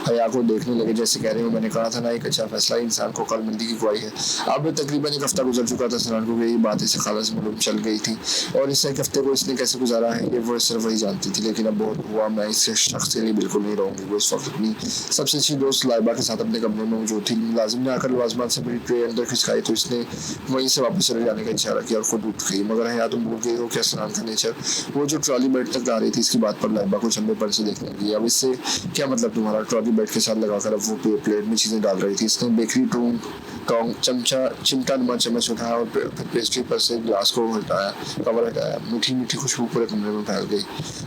हया को देखने लगे जैसे कह रहे हो, मैंने कहा था ना, एक अच्छा फैसला इंसान को कल मिलने की गवाही है। अब तकरीबन 1 हफ्ता गुजर चुका था। सनान को यही बात इसे खाला से मालूम चल गई थी, और इस 1 हफ्ते को इसने कैसे गुजारा है ये वो सिर्फ वही जानती थी। लेकिन अब बहुत हुआ, मैं इस शख्स के लिए बिल्कुल नहीं रहूंगी। वो इस वक्त अपनी सबसे अच्छी दोस्त लाइबा के साथ अपने कमरे में मौजूद थी। लाजिम ने आकर लवाजमान से मेरी ट्रे अंदर खिसकाई तो इसने वहीं से वापस चले जाने का इशारा किया और खुद उठ गई। मगर हया, तुम भूल गई हो क्या सनान का नेचर? वो जो ट्रॉली बेड तक आ रही थी, इसकी बात पर लाइबा को चंबे पर से देखने लगी। अब इससे क्या मतलब तुम्हारा? ट्रॉली बेड के साथ लगाकर अब वो प्लेट में चीजें डाल रही थी। इसने बेकरी टोंग चिमटा नुमा चम्मच उठाया और फिर पेस्ट्री पर से ग्लास को हटाया, कवर हटाया। मीठी मीठी खुशबू पूरे कमरे में फैल गई।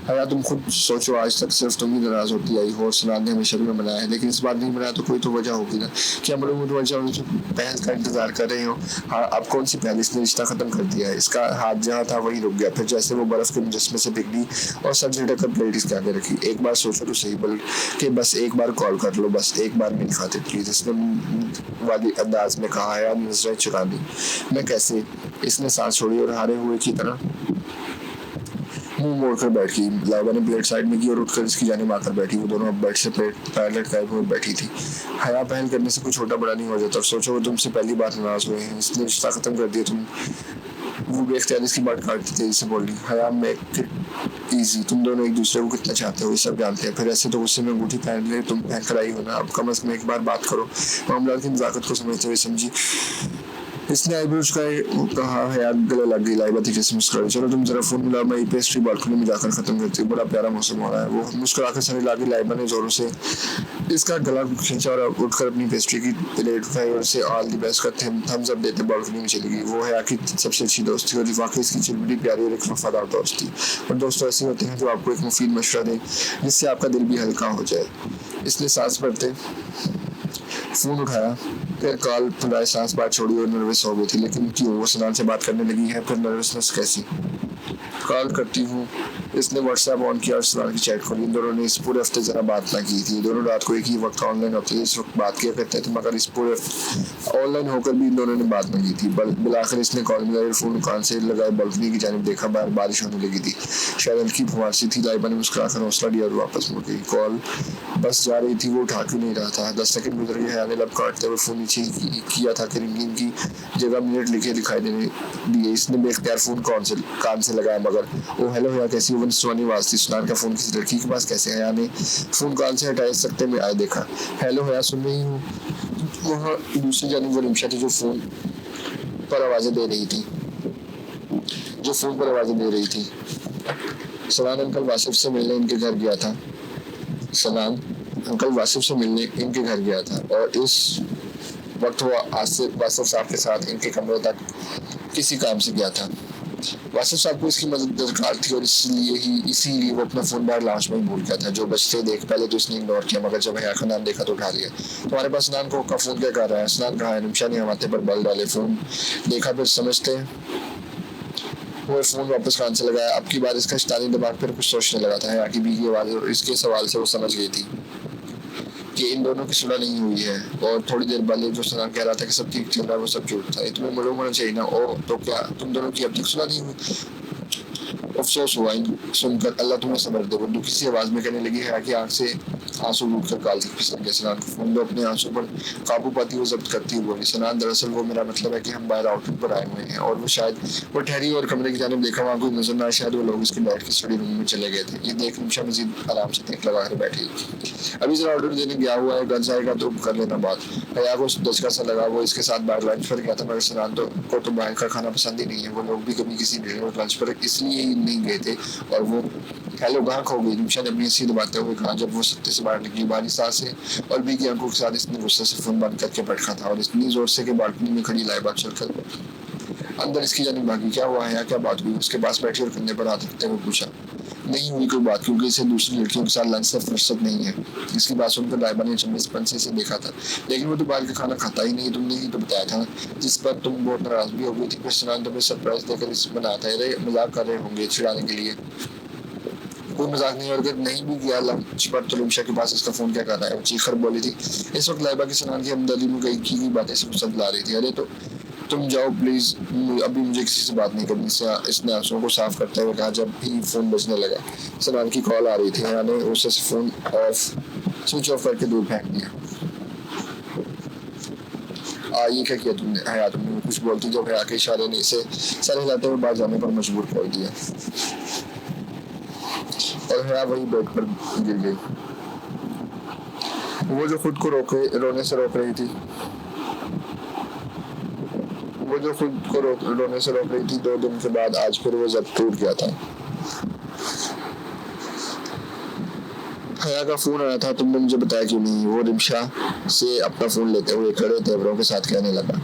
हया, तुम खुद सोचो, आज तक सिर्फ तुम ही नाराज होती आई हो। सनान ने हमेशा भी मनाया है, लेकिन इस बार नहीं मनाया तो कोई तो वजह होगी ना। क्या मालूम वजह पहल का इंतजार कर रहे हो? हाँ, अब कौन सी पहल? इसने रिश्ता खत्म कर दिया है। इसका हाथ जहाँ था वही रुक गया। फिर जैसे वो बर्फ के मुजस्मे से पिघली और सर झटक कर प्लेट इसके आगे रखी। एक बार सोचो तो सही, बल्कि बस एक बार कॉल कर लो, बस एक बार मिल खाते प्लीज, इसने वाली अंदाज में कहा है। नजरें चुरा ली। मैं कैसे? इसने सांस छोड़ी और हारे हुए की तरह मुंह मोड़कर बैठ गई। लाइबा ने प्लेट साइड में की और उठकर इसकी जानिब आकर बैठी। वो दोनों अब बेड से पैर लटकाए हुए बैठी थी। हया, पहल करने से कोई छोटा बड़ा नहीं हो जाता। सोचो, वो तुमसे पहली बार नाराज हुए हैं, इसने रिश्ता खत्म कर दिया। तुम वो बेख्तियार इसकी बात काटती थी, इसे बोली, हया मेक इट इजी, तुम दोनों एक दूसरे को कितना चाहते हो ये सब जानते हैं। फिर ऐसे तो गुस्से में अंगूठी पहन ले तुम पहन कर आई हो ना, अब कम अज कम एक बार बात करो। मामला की नजाकत को समझते हुए समझी। इसने आईब्रोज का कहा, हया गले लग गई। लाइबा थी जैसे मुस्कुराई। चलो तुम जरा फोन मिला, मैं पेस्ट्री बालकनी में जाकर खत्म करती हूँ, बड़ा प्यारा मौसम हो रहा है। वो मुस्कुराकर सर हिला के लाइबा ने जोरों से इसका गला खींचा और उठकर अपनी पेस्ट्री की प्लेट उठाई और उसे ऑल द बेस्ट का थम्स अप देते बालकनी में चली गई। वो हया की सबसे अच्छी दोस्त थी और वाकई इसकी चिलबड़ी प्यारी और एक वफादार दोस्त थी। और दोस्तों ऐसे होते हैं जो आपको एक मुफीद मशवरा दें जिससे आपका दिल भी हल्का हो जाए। इसने सांस भरते फोन उठाया, फिर कॉल खुलाए, सांस बात छोड़ी और नर्वस हो गई थी। लेकिन क्यों? वो सनान से बात करने लगी है, फिर नर्वसनेस कैसी? कॉल करती हूँ। इसने व्हाट्सएप ऑन किया और सनान की चैट खोली। इन दोनों ने इस पूरे हफ्ते जरा बात ना की थी। दोनों रात को एक ही वक्त ऑनलाइन होते थे, इस वक्त बात किया करते थे, मगर इस पूरे ऑनलाइन होकर भी इन दोनों ने बात ना की थी। बिलाखिर इसने कॉल मिलाया, फोन कान से लगाए, बालकनी की जानिब देखा, बाहर बारिश होने लगी थी, शायद हल्की फुहार थी। लाइबा ने मुस्कुराकर हौसला दिया और वापस मुड़ गई। कॉल बस जा रही थी, वो उठा क्यों नहीं रहा था? 10 सेकंड गुजर गए। हया ने लब काटते हुए फोन नीचे किया था कि रिंगिंग की जगह मिनट लिखे दिखाई देने दिए। इसने बेख्तियार फोन कान से लगाया, मगर ओ हेलो हया, कैसी हो? सुहानी आवाज थी। सनान का फोन किसी लड़की के पास कैसे? हया ने फोन कान से हटाए सकते में आए देखा। हेलो हया, सुन रही हूँ? वहाँ दूसरी जानिब वो रिमशा थी जो फ़ोन पर आवाज़ें दे रही थी, सनान अंकल वासिफ से मिलने इनके घर गया था। और इस वक्त वो वासिफ साहब के साथ इनके कमरे तक किसी काम से गया था। वासिफ साहब को इसकी मदद दरकार थी और इसीलिए वो अपना फ़ोन बाहर लाउंज में भूल गया था। जो बचते देख पहले तो इसने इग्नोर किया, मगर जब हया का नाम देखा तो उठा लिया। तुम्हारे पास सनान को का फ़ोन क्या कर रहा है? सनान कहा है? रिमशा ने माथे पर बल डाले। फ़ोन देखा फिर समझते वो फ़ोन वापस कान से लगाया। अब की बार इसका शैतानी दिमाग पर कुछ सोचने लगा था। हया की बीवी आवाज़ और इसके सवाल से वो समझ गई थी कि इन दोनों की सुलह नहीं हुई है। और थोड़ी देर बाद जो सनान कह रहा था कि सब ठीक चल रहा है वो सब झूठ था। तुम्हें मालूम होना चाहिए ना। ओ तो क्या तुम दोनों की अब तक सुलह नहीं हुई? अफसोस हुआ सुनकर। अल्लाह तुम्हें सब्र दे। वो दुखी सी आवाज़ में कहने लगी है कि आंख से आंसू लूट कर गाल तक फिसल गए। सनान को फ़ोन लो अपने आंसू पर काबू पाती हुई जब्त करती हुई बोली, सनान दरअसल वो मेरा मतलब है कि हम बाहर आउटिंग पर आए हुए हैं। और वो ठहरी और कमरे की जानिब देखा, वहाँ कोई नजर ना आया। शायद वो लोग इसके बैठ के स्टडी रूम में चले गए थे। ये देख रिमशा मजीद आराम से देख लगा कर बैठी। अभी जरा ऑर्डर देने गया हुआ है, घर जाएगा तो कर लेना बात। हया को दचका सा लगा। वो इसके साथ बाहर लंच पर गया था, मगर सनान को तो बाहर का खाना पसंद ही नहीं है। वो लोग भी कभी किसी डिनर लंच पर इसलिए ही नहीं गए थे। और वो हेलो कहाँ खो गई? रिमशा ने अपनी हंसी दबाते हुए कहा जब वो सत्ते से बाहर निकली। बारी सांसें और भी की आंखों के साथ इसने गुस्से से फोन बंद करके पटका था और इतनी जोर से कि बालकनी में खड़ी लाइबा चलकर अंदर इसकी जानिब भागी। क्या हुआ है? क्या बात हुई? उसके पास बैठी और कंधे पर हाथ रखते हुए पूछा। नहीं हुई कोई बात, क्योंकि इसे दूसरी लड़कियों के साथ लंच से फुर्सत नहीं है। इसकी बात सुनकर लाइबा ने चम्बेपन से देखा था, लेकिन वो तो बाहर का खाना खाता ही नहीं। तुमने ही तो बताया था, जिस पर तुम बहुत नाराज भी हो गई थी। फिर सनान तुम्हें सरप्राइज देकर इस बनाता है। मजाक कर रहे होंगे चिढ़ाने के लिए। कोई मजाक नहीं। और अगर नहीं भी किया लंच पर तो रिमशा के पास इसका फोन क्या कर रहा है? वो चीखकर बोली थी। इस वक्त लाइबा की सनान की हमदर्दी में गई की बातें से गुस्सा दिला रही थी। अरे तो तुम जाओ प्लीज, अभी मुझे किसी से बात नहीं करनी। इसने आंसुओं को साफ करते हुए कहा जब ही फोन बजने लगा। सनान की कॉल आ रही थी। हया ने उसे फोन स्विच ऑफ करके दूर फेंक दिया। ये क्या किया तुमने? हया तुमने कुछ बोलती जब हया के इशारे ने इसे सर हिलाते हुए बाहर जाने पर मजबूर कर दिया और हया वही बेड पर गिर गई। वो जो खुद को रोने से रोक रही थी 2 दिन के बाद आज फिर वो जब टूट गया था। हया का फोन आया था, तुमने मुझे बताया क्यों नहीं? वो रिमशा से अपना फोन लेते हुए कड़े तेवरों के साथ कहने लगा।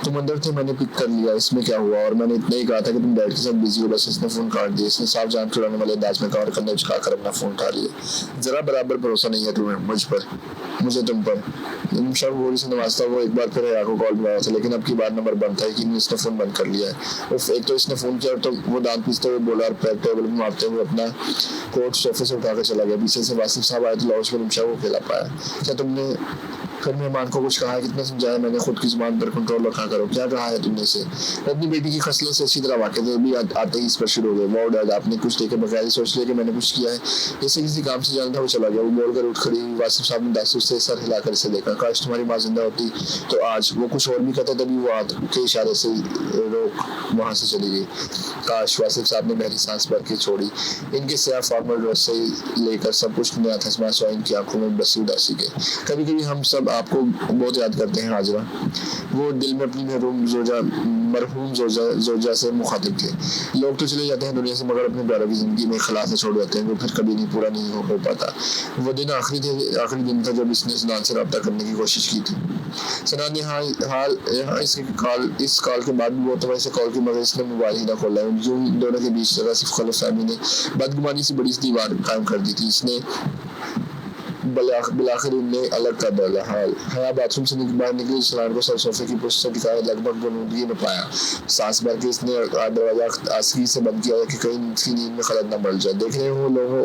तुम अंदर थे, मैंने पिक कर लिया, इसमें क्या हुआ? और मैंने इतना ही कहा था कि तुम डैड के साथ बिजी हो। बस इसने फोन काट दिया। इसने साफ जान छुड़ाने वाले अंदाज में कहा और कंधे झुकाकर अपना फोन उठा लिया। जरा बराबर भरोसा नहीं है तुम्हें मुझे तुम पर। रिमशा को गोली से नवाजता वो एक बार फिर हया को कॉल मिलाया था, लेकिन अब की बार नंबर बंद था। कि इसने फोन बंद कर लिया है। एक तो इसने फोन किया तो वो दांत पीसते हुए बोला और पैर टेबल में मारते हुए अपना कोट सोफे से उठाकर चला गया। पीछे से वासिफ साहब आए तो लाउंज में रिमशा को खेला पाया। क्या तुमने फिर मेहमान को कुछ कहा है? कितना समझाया मैंने, खुद की जुबान पर कंट्रोल रखा करो। क्या कहा है तुमने से? अपनी बेटी की खसलों से अच्छी तरह वाकिफ थे। भी आते ही इस पर शुरू हो गए। वाओ डैड, आपने कुछ देखे बगैर सोच लिया कि मैंने कुछ किया है। जैसे किसी काम से जाना था वो चला गया। वो बोलकर उठ खड़ी हुई। वासिफ साहब ने दासू से सर हिलाकर इसे देखा। काश तुम्हारी माँ जिंदा होती तो आज। वो कुछ और भी कहता तभी वो हाथ के इशारे से रोक वहां से चली गई। काश। वासिफ साहब ने गहरी सांस भर के छोड़ी। इनके स्याह फॉर्मल ड्रेस से लेकर सब कुछ नया था। इनकी आंखों में बसी उदासी के। कभी कभी हम सब आपको बहुत याद करते हैं हाजरा। वो दिल में अपनी मरहूम जोजा से मुखातिब थे। लोग तो चले जाते हैं दुनिया से, मगर अपने प्यारों की जिंदगी में खलासा छोड़ जाते हैं। वो फिर कभी नहीं पूरा नहीं हो पाता। वो दिन आखिरी दिन था जब इसने सनान से रब्ता करने की कोशिश की थी। सनान ने यहाँ इस कॉल के बाद भी वो तो वैसे कॉल की, मगर इसने मोबाइल ही ना खोला। दोनों के बीच सिर्फ गलतफहमी ने बदगुमानी से बड़ी दीवार कायम कर दी थी। इसने बिलाखिर उन्हें अलग कर डाला। हया बाथरूम से बाहर निकली। सनान को सर सोफे की पुष्ट से दिखाया। लगभग बनूंगी न पाया। सांस भर के इसने दरवाजा आसगी से बंद किया कि कहीं इसकी नींद में खलल न बढ़ जाए। देख रहे हो लोगों,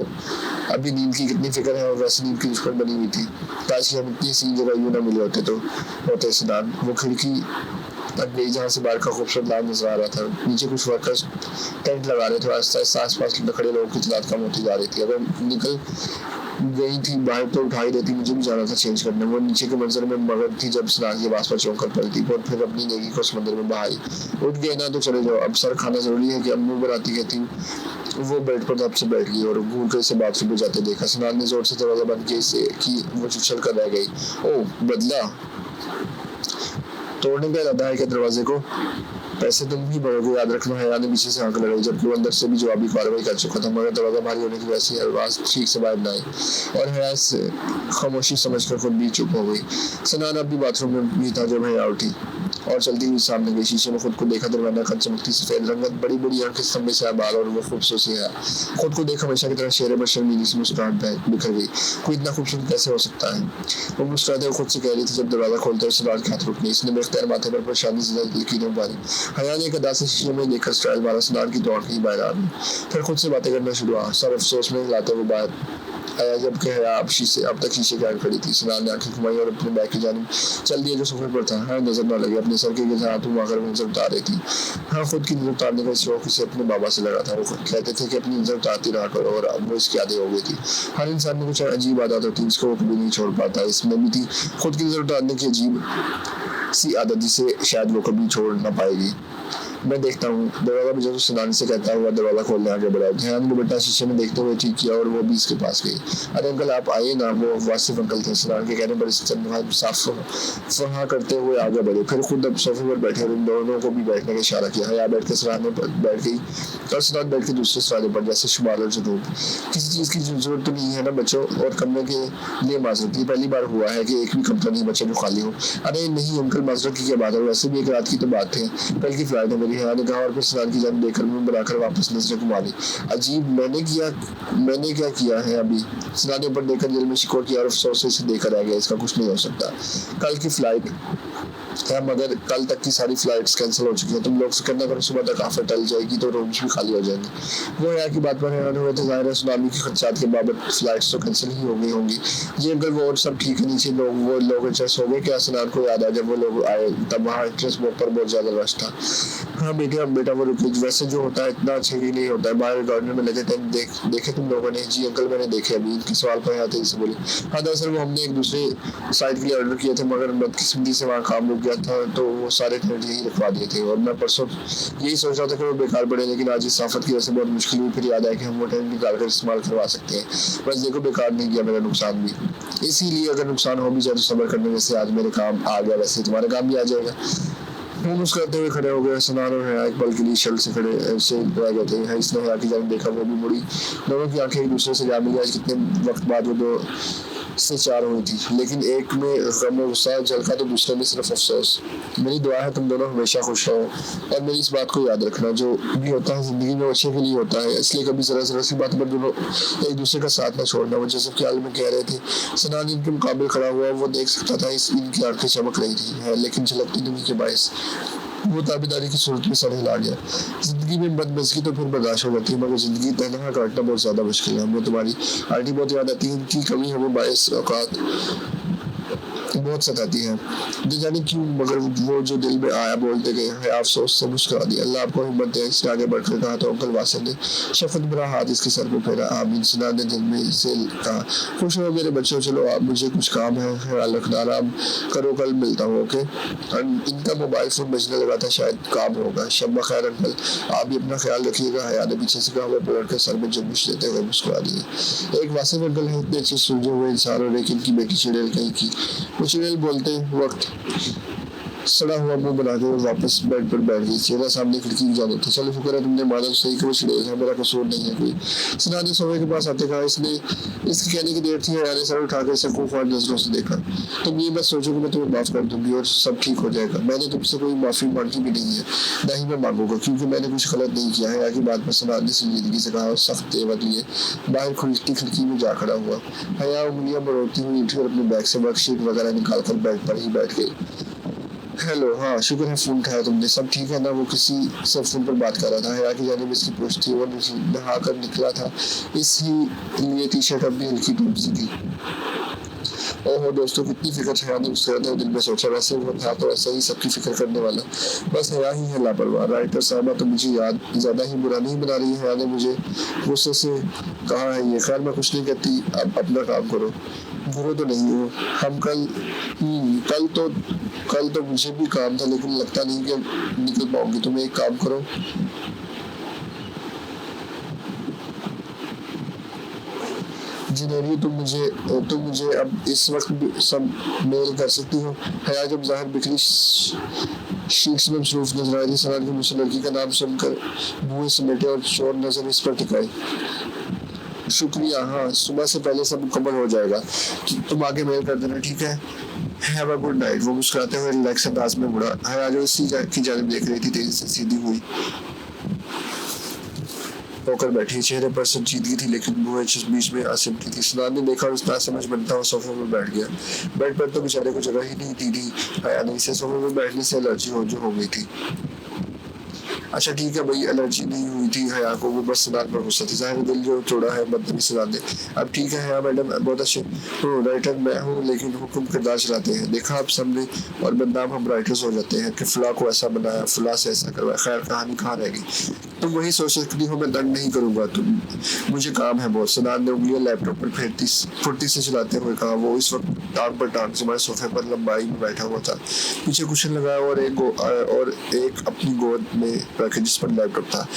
अभी नींद की कितनी फिक्र है और वैसे नींद की दुश्मन बनी हुई थी। काश हम इतनी सी जगह यूं न मिले होते सनान। वो खिड़की तक गई जहाँ से बाहर का खूबसूरत लाभ नजर आ रहा था। नीचे कुछ वर्कर्स टेंट लगा रहे थे। आस पास खड़े लोगों की तादाद कम होती जा रही थी। अगर निकल गई थी बाहर तो उठा ही देती। मुझे भी जाना था चेंज करने। वो नीचे के मंजर में मगन थी जब सनान के पास पर चौंक कर पलटी और फिर अपनी नेगी को समंदर में बहाई। उठ गए ना तो चले जाओ, अब सर खाना जरूरी है कि अम्मू बनाती कहती। वो बेड पर धप से बैठ गई और घूर कर इसे बाथरूम में जाते देखा। सनान ने जोर से दरवाजा बंद किया इसे कि वो चुछल कर रह गई। ओ बदला। तोड़ने का इरादा है क्या दरवाजे को? पैसे तुम ही भरोगे, याद रखना। हया ने पीछे से आंख लगाई, जबकि वो अंदर से भी जवाबी कार्रवाई कर चुका था, मगर दरवाजा भारी होने की वजह से आवाज ठीक से बाहर न आई और हया से खामोशी समझकर खुद भी चुप हो गई। सनान अब भी बाथरूम में भी था जब हया उठी और चलती हुई सामने गई। शीशे में खुद को देखा, दरवाजा का चमकती सफेद रंगत, बड़ी बड़ी आंखें, लंबे से बाल और वो खूबसूरती है। खुद को देख हमेशा की तरह शेर पर शर्मीली से मुस्कुराहट बिखर गई। कोई इतना खूबसूरत कैसे हो सकता है? वो मुस्कुराते हुए खुद से कह रही थी जब दरवाजा खोलते हुए सराज के हाथ रुक गई। इसने बेख्तियार माथे पर परेशानी से लकीरें उभारी। हया ने एक अदा से शीशे में देखकर स्टाइल मारा। सनान की दौड़ ही बाहर आ गई, फिर खुद से बातें करना शुरू हुआ। सब अफसोस में हिलाते हुए बाहर आया जबकि हया अब तक शीशे के आगे खड़ी थी। सनान ने आंखें घुमाई और अपने बैग की जानिब चल दिया जो सोफे पर था। हाँ, नजर न लगे, अपने सर के गिर हाथ घुमाकर नजर उतार रही थी। हाँ, खुद की नजर उतारने का शौक इसे अपने बाबा से लगा था। वो कहते थे कि अपनी नजर उतारती रहा करो और अब वो इसकी आदत हो गई थी। हर इंसान में कुछ अजीब आदत होती है जिसको वो कभी नहीं छोड़ पाता। इसमें भी थी खुद की नजर उतारने की अजीब सी आदत जिसे शायद वो कभी छोड़ ना पाएगी। मैं देखता हूँ, दरवाजा मुझे तो सनान से कहता हुआ दरवाजा खोलने आगे बढ़ा। ध्यान को बेटा शीशे में देखते हुए ठीक किया और वो भी इसके पास गई। अरे अंकल आप आइए ना, वो वासिफ अंकल थे। सनान के कहने पर चंद भाई साफ फहा करते हुए आगे बढ़े, फिर खुद अब सोफे पर बैठे और इन दोनों को भी बैठने का इशारा किया। यहाँ बैठ के सराहने पर बैठ गई और सनान बैठ के दूसरे सराहने पर, जैसे शुमार और जुनूब। किसी चीज की जरूरत तो नहीं है ना बच्चों, और कमरे के लिए माजरत। ये पहली बार हुआ है कि एक भी कमरा नहीं बच्चे जो खाली हो। अरे नहीं अंकल, माजरत की क्या बात है, वैसे भी एक रात की तो बात है, कल की फ्लाइट है मेरी। हया ने कहा और फिर सनान की जान देखकर मुंह बनाकर वापस नजरें घुमा ली। अजीब, मैंने क्या किया है अभी? सनान ने ऊपर देखकर दिल में शिकवा किया और अफसोस से इसे देखकर आ गया। इसका कुछ नहीं हो सकता, कल की फ्लाइट है, मगर कल तक की सारी फ्लाइट्स कैंसिल हो चुकी है। तुम लोग फिक्र ना करो, सुबह तक ऑफर टल जाएगी तो रूम्स भी खाली हो जाएंगे। वो हया की बात पर हैरान हुए थे। जाहिर है सुनामी के खर्चात के बाबत फ्लाइट्स तो कैंसिल ही हो गई होंगी। जी अंकल, वो और सब ठीक है, नीचे वो लोग इंटरेस्ट हो गए क्या? सनान को याद आया जब वो लोग आए तब वहाँ इंटरेस्ट बुक पर बहुत ज्यादा रश था। हाँ बेटा वो रुके, वैसे जो होता है इतना अच्छा ही नहीं होता है। बाहर गार्डन में लगे थे, देखे तुम लोगों ने? जी अंकल मैंने देखे। अभी इनके सवाल पर आते ही बोले हाँ दरअसल वो हमने एक दूसरे साइड के लिए ऑर्डर किए थे, मगर बदकिस्मती से वहाँ काम रुक गया था तो वो सारे टेंट यही रखवा दिए थे। और मैं परसों यही सोच रहा था कि वो बेकार पड़े, लेकिन आज इस आफत की वजह से बहुत मुश्किल हुई। फिर याद आया कि हम वो टेंट निकाल कर इस्तेमाल करवा सकते हैं। बस देखो बेकार नहीं किया मेरा नुकसान भी। इसीलिए अगर नुकसान हो भी जाए तो सब्र करने में से आज मेरे काम आ गया, वैसे तुम्हारे काम भी आ जाएगा। वो मुस्कुराते हुए खड़े हो गए। सनान और हया एक पल के लिए शल से खड़े से रह गए थे। इसने हया की जान देखा, वो भी मुड़ी। दोनों की आंखें एक दूसरे से जा मिली। आज कितने वक्त बाद वो दो से चार हुई थी, लेकिन एक में गम और गुस्सा झलका तो दूसरे में सिर्फ अफसोस। मेरी दुआ है तुम दोनों हमेशा खुश रहो, और मेरी इस बात को याद रखना, जो भी होता है जिंदगी में अच्छे के लिए होता है, इसलिए कभी जरा सी बात पर दोनों एक दूसरे का साथ ना छोड़ना। वो जैसे ख्याल में कह रहे थे। सनान इनके मुकाबले खड़ा हुआ, वो देख सकता था इनकी आंखें चमक रही थी, लेकिन झलकती नहीं के बायस वो ताबेदारी की सूरत में सर हिला गया। जिंदगी में बदमज़गी तो फिर बर्दाश्त हो जाती है, मगर जिंदगी तन्हा काटना बहुत ज्यादा मुश्किल है। हमें तुम्हारी आंटी बहुत याद आती है, इनकी कमी हमें बायस औकात बहुत सताती है। न जाने क्यों, मगर वो जो दिल में आया बोलते गए हैं। अफसोस से मुस्कुरा दिया। अल्लाह आपको हिम्मत दे। इससे आगे बढ़कर कहा तो अंकल वासिफ ने शफकत भरा हाथ इसके सर पे फेरा। आमीन। सनान ने दिल में से कहा खुश हो मेरे बच्चों, चलो आप, मुझे कुछ काम है, ख्याल रखना, आराम करो, कल मिलता हूँ। ओके। इनका मोबाइल फोन बजने लगा था, शायद काम होगा। शब खैर अंकल, आप भी अपना ख्याल रखिएगा। हया ने पीछे से कहा। वो पलट कर सर में जुम्बिश देते हुए मुस्कुरा दिए। एक वासिफ अंकल है, इतने अच्छे सूझे हुए इंसान, और एक इनकी बेटी चुड़ैल कहीं की। वो चुड़ैल बोलते वक्त सड़ा हुआ मुंह बनाते हुए वापस बेड पर बैठ गई। चेहरा सामने खिड़की की जाने था। चलो शुक्र है तुमने माना तो सही कि वो चुड़ैल है, मेरा कसूर नहीं है कोई। सनान ने सोफे के पास आते कहा। इसके कहने की देर थी। हया ने सर उठाकर इसे खूंखार नजरों से देखा। तुम ये बस सोचो कि मैं तुम्हें माफ कर दूंगी और सब ठीक हो जाएगा। मैंने तुमसे कोई माफी मांगी भी नहीं है, ना ही मैं मांगूंगा, क्योंकि मैंने कुछ गलत नहीं किया है। हया की बात पर सनान ने संजीदगी से कहा और सख्त तेवर लिए बाहर खुलती खिड़की में जा खड़ा हुआ। हया उंगलियां मरोड़ती हुई उठी और अपने बैग से वर्कशीट वगैरह निकाल कर बेड पर ही बैठ गई। हेलो, हाँ शुक्र है फोन उठाया तुमने, सब ठीक है ना? वो किसी से फोन पर बात कर रहा था। हया की जानिब इसकी पूछ थी। वो नहा कर निकला था, इसी लिए टी शर्ट अब भी हल्की धूप सी थी। ओहो दोस्तों, कितनी फिक्र हया ने उससे दिल में सोचा। वैसे वो था तो ऐसा ही सबकी फिक्र करने वाला, बस हया ही है लापरवाह। राइटर साहबा तो मुझे याद ज्यादा ही बुरा नहीं बना रही है। हया ने मुझे गुस्से से कहा है ये। खैर मैं कुछ नहीं कहती, अब अपना काम करो। बुरे तो नहीं हो हम। कल तो मुझे भी काम था, लेकिन लगता नहीं कि निकल पाऊंगी। तुम एक काम करो, इंजीनियरिंग तुम मुझे अब इस वक्त सब मेल कर सकती हो। हया जब ज़ाहिर बिखरी शीट्स में मसरूफ नजर आई थी, सनान के मुंह से लड़की का नाम सुनकर मुंह समेटे और चोर नजर इस पर टिकाई। शुक्रिया, हाँ सुबह से पहले सब मुकम्मल हो जाएगा। तुम आगे मेल कर देना, ठीक है। Have a good night. वो मुस्कुराते हुए रिलैक्स अंदाज में मुड़ा। हया जो उसी की जानिब देख रही थी तेजी से सीधी हुई होकर बैठी, चेहरे पर संजीदगी थी लेकिन मुंह बीच में आसिमती थी। सनान ने देखा और उस नासमझ बनता हुआ सोफे में बैठ गया। बेड पर तो बेचारे को जगह ही नहीं थी। हया ने इसे सोफे में बैठने से एलर्जी हो गई थी। अच्छा ठीक है भाई, एलर्जी नहीं हुई थी हया को, वो बस सनान पर गुस्सा थी। जाहिर दिल जो तोड़ा है बदतमीज सनान ने। अब ठीक है हया मैडम, बहुत अच्छे हो, राइटर मैं हूँ लेकिन हुक्म किरदार चलाते हैं। देखा आप सबने, और बदनाम हम राइटर्स हो जाते हैं कि फुला को ऐसा बनाया, फुला से ऐसा करवाया। खैर कहानी कहाँ रहेगी, तुम वही सोच सकती हो, मैं दंड नहीं करूंगा, तुम मुझे काम है बहुत। सनान ने उंगलियां लैपटॉप पर फुर्ती से चलाते हुए कहा। वो इस वक्त टांग पर टांग जमाए सोफे पर लंबाई में बैठा हुआ था, पीछे कुशन लगाया और एक अपनी गोद में रखे जिस पर लैपटॉप था।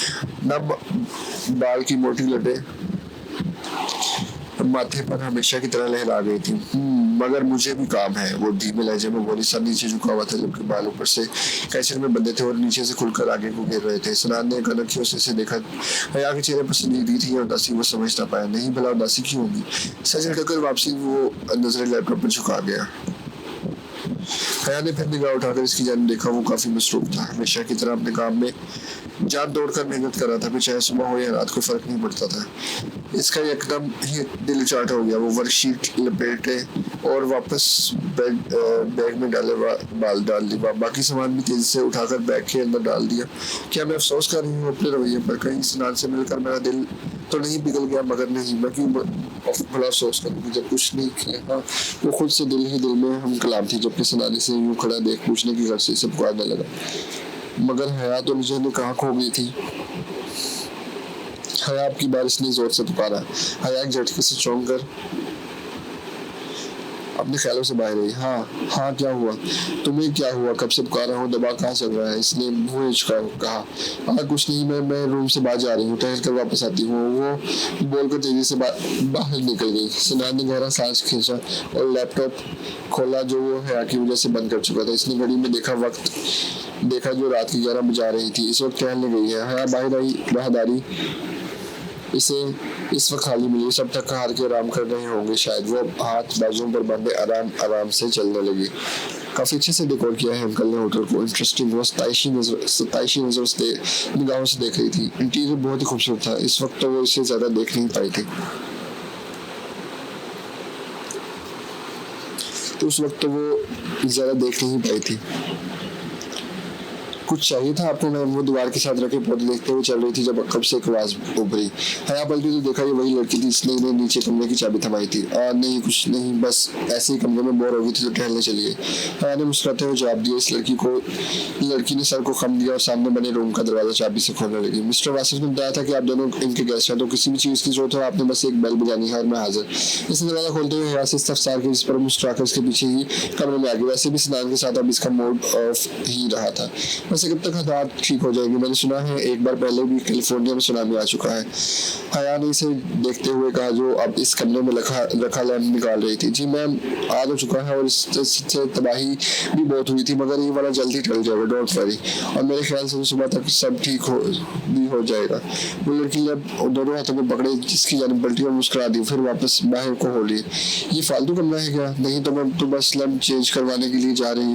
नम बाल की मोटी लटें माथे पर हमेशा की तरह लहरा गई थी। मगर मुझे भी काम है, वो धीमे लहजे में बोली। सर नीचे झुका हुआ था जबकि बाल ऊपर से कैचर में बंधे थे और नीचे से खुलकर आगे को गिर रहे थे। सनान ने कनखियों से देखा। हया के चेहरे पर संजीदगी थी और उदासी वो समझ ना पाया। नहीं भला उदासी क्यों होगी। सर झटकर वापसी वो नजरें लैपटॉप पर झुका गया। हया ने फिर निगाह उठाकर इसकी जानिब देखा। वो काफी मसरूफ था, हमेशा की तरह अपने काम में जान दौड़कर मेहनत कर रहा था। फिर चाहे सुबह हो या रात को फर्क नहीं पड़ता था। इसका एकदम ही दिल चाट हो गया। वो वर्कशीट लपेटे और वापस बैग में बाल डाल दी। बाकी सामान भी तेजी से उठाकर बैग के अंदर डाल दिया। क्या मैं अफसोस कर रही हूँ अपने रवैये पर? कहीं सनान से मिलकर मेरा दिल तो नहीं पिघल गया? मगर नहीं, मैं क्यों बड़ा अफसोस करूँगी जब कुछ नहीं किया। हाँ, वो खुद से दिल ही दिल में हम कलाम थी। जबकि सनानी से यूं खड़ा देख पूछने की घर से सबको आने लगा, मगर हया तो मुझे ने कहाँ खो गई थी। हया आपकी बारिश ने जोर से पुकारा। हया एक झटके से चौंक कर अपने ख्यालों से बाहर आई। हाँ हाँ, क्या हुआ? तुम्हें क्या हुआ? कब से पुकार रहा हूँ, दबा कहाँ चल रहा है? इसने मुँह हिचका कहा। हाँ कुछ नहीं, मैं रूम से बाहर जा रही हूँ, ठहर कर वापस आती हूँ। वो बोलकर तेजी से बाहर निकल गई। सनान ने गहरा सांस खींचा और लैपटॉप खोला जो वो हया की वजह से बंद कर चुका था। इसने घड़ी में देखा जो रात की 11 बजा रही थी। इस वक्त टहलने गई है। हया बाहर आई। राहदारी इसे इस वक्त खाली मिली। सब थक हार के आराम कर रहे होंगे शायद। वो हाथ बाजुओं पर बांधे आराम से चलने लगी। काफी अच्छे से डेकोर किया है अंकल ने होटल को। इंटरेस्टिंग। वो सताइशी नजरों से निगाहों से देख रही थी। इंटीरियर बहुत ही खूबसूरत था। इस वक्त तो वो इसे ज्यादा देख नहीं पाई थी। कुछ चाहिए था आपको? मैं वो दीवार के साथ रखे पौधे देखते हुए चल रही थी जब कब से एक आवाज उभरी। हया पलटी तो देखा ये वही लड़की थी। इसने इन्हें नीचे कमरे की चाबी थमाई थी। नहीं कुछ नहीं, बस ऐसे ही कमरे में बोर हो गई थी तो टहलने चली गई। हया ने मुस्कुराते हुए जवाब दिया। इस लड़की ने सर को खम दिया और सामने बने रूम का दरवाजा चाबी से खोलने लगी। मिस्टर वासिफ ने बताया था कि आप दोनों इनके गेस्ट हैं, तो किसी भी चीज की जरूरत हो आपने बस एक बेल बजानी है और मैं हाजिर। इसने दरवाजा खोलते हुए हया से इस्तफसार की, जिस पर मुस्कुराकर उसके पीछे ही कमरे में आ गई। वैसे भी सनान के साथ अब इसका मूड ऑफ ही रहा था। वैसे कब तक हालात ठीक हो जाएंगे? मैंने सुना है एक बार पहले भी कैलिफोर्निया में सुनामी आ चुका है। हया ने इसे देखते हुए कहा जो अब इस कमरे में रखा लैंप निकाल रही थी। जी मैम, आ तो चुका है और इससे तबाही भी बहुत हुई थी, मगर ये वाला जल्दी टल जाएगा, डोंट वरी। और मेरे ख्याल से सुबह तक सब ठीक हो जाएगा। वो लड़की ने दोनों हाथों में पकड़े जिसकी जानिब पलटी और मुस्कुरा दी। फिर वापस बाहर को हो ली। ये फालतू कमरा है क्या? नहीं तो मैं तो बस लैंप चेंज करवाने के लिए जा रही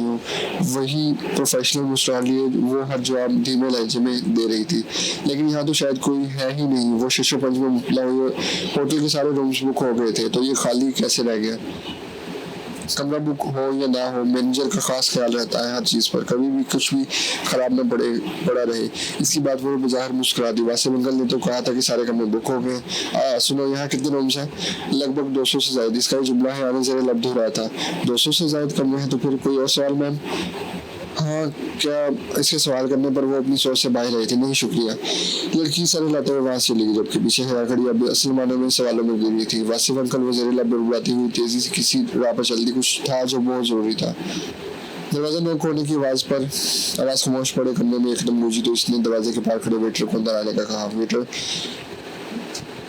हूँ। वही प्रोफेशनल मुस्कुरा लिए वो हर जवाब धीमे लहजे में दे रही थी। लेकिन यहाँ तो शायद कोई है ही नहीं। वो शिशुपंज में मुबतला हुए होटल के सारे रूम्स बुक हो गए थे, तो ये खाली कैसे रह गया? कमरा बुक हो या ना हो, मैनेजर का खास ख्याल रहता है हर चीज पर, कभी भी कुछ भी खराब न पड़ा रहे। इसकी बात वो बाजार मुस्कुरा दी। वासिफ अंकल ने तो कहा था कि सारे कमरे बुक हो गए। सुनो, यहाँ कितने रूम्स हैं? लगभग 200 से ज्यादा। इसका जुमला है आने जरा लब्ध हो रहा था। 200 से ज्यादा कमरे हैं? तो फिर कोई और सवाल मैम? हाँ, क्या इसके सवाल करने पर वो अपनी सोच से बाहर रही थी। नहीं शुक्रिया। लड़की सर हिलाते हुए वहां से चली गई, जबकि पीछे हया खड़ी अब असल मानों में सवालों में गिर रही थी। वासिफ अंकल वो जहरीला बुड़बुड़ाती हुई तेजी से किसी राह पर चलती। कुछ था जो बहुत जरूरी था। दरवाजा नॉक होने की आवाज खामोश पड़े कमरे में एकदम गूंजी, तो इसने दरवाजे के पार खड़े वेटर को अंदर आने का कहा। वेटर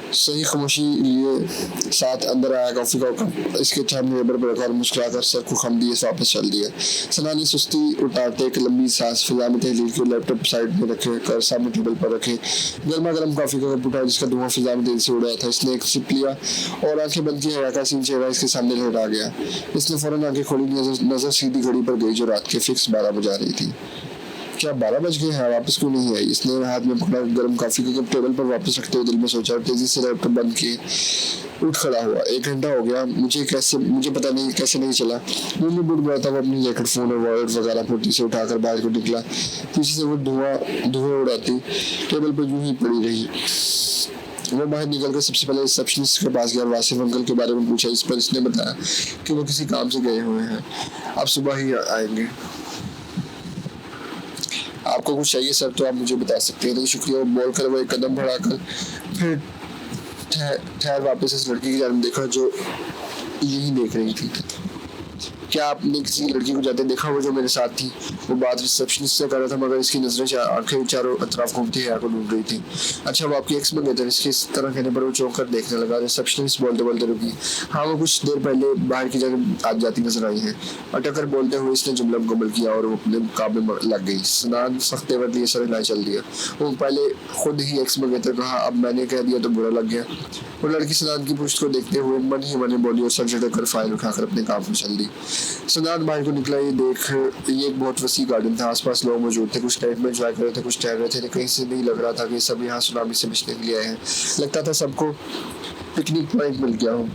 सही खामोशी लिए साथ अंदर आया कॉफ़ी का कप इसके सामने टेबल पर रखा और मुस्कुराकर सर को खम दिए वापस चल दिया। सना ने सुस्ती उतारते एक लंबी सांस फिजा में तहलील की लैपटॉप साइड में रखे कर सामने टेबल पर रखे गर्मा गर्म कॉफ़ी का कप उठाया जिसका धुआं फिजा में तेजी से उड़ रहा था। इसने एक सिप लिया और आंखें बंद की। हया का सीन चेहरा इसके सामने लहरा गया। इसने फौरन आंखें खोली, नजर सीधी घड़ी पर गई जो रात के फिक्स 12 बजा रही थी। क्या 12 बज गए हैं, वापस क्यों नहीं आई? इसने हाथ में पकड़ा गर्म कॉफी का कप टेबल पर वापस रखते हुए दिल में सोचा और तेजी से लैपटॉप बंद किए उठ खड़ा हुआ। 1 घंटा हो गया, मुझे पता नहीं कैसे नहीं चला। मुंह में बुड़ गया था। वो अपनी जैकेट, फोन और वॉलेट वगैरह फुर्ती से उठाकर बाहर को निकला। पीछे से वो धुआं उड़ाती टेबल पर यूं ही पड़ी रही। वो बाहर निकलकर सबसे पहले रिसेप्शनिस्ट के पास गया और वासिफ अंकल के बारे में पूछा। इस पर इसने बताया कि वो किसी काम से गए हुए हैं, अब सुबह ही आएंगे। आपको कुछ चाहिए सर तो आप मुझे बता सकते हैं। तो शुक्रिया बोलकर वो एक कदम बढ़ाकर फिर ठहर वापस इस लड़की की जानब देखा जो यही देख रही थी। क्या आपने किसी लड़की को जाते देखा? वो जो मेरे साथ थी। वो बात रिसेप्शनिस्ट से कर रहा था मगर इसकी नजरें आंखें चारों तरफ घूमती है को ढूंढ रही थी। अच्छा, वो आपकी एक्स में गए थे? इसके इस तरह कहने पर वो चौंक कर देखने लगा। रिसेप्शनिस्ट बोलते बोलते रुकी। हाँ, वो कुछ देर पहले बाहर की जगह आज जाती नजर आई है। अटक कर बोलते हुए इसने जुमला मुकम्मल किया और वो अपने काम में लग गई। सनान सख्ते वर लिए सर हिलाए चल दिया। वो पहले खुद ही एक्स में गए थे, कहा अब मैंने कह दिया तो बुरा लग गया। वो लड़की सनान की पुष्ट को देखते हुए मन ही मन बोली और सर झटक कर फाइल उठाकर अपने काम में चल दी। सनान बाहर को निकला। ये एक बहुत वसी गार्डन था। आसपास लोग मौजूद थे, कुछ टाइम में एंजॉय कर रहे थे, कुछ ठहर रहे थे। कहीं से नहीं लग रहा था कि सब यहाँ सुनामी से बचने के लिए आए हैं। लगता था सबको पिकनिक पॉइंट मिल गया हो।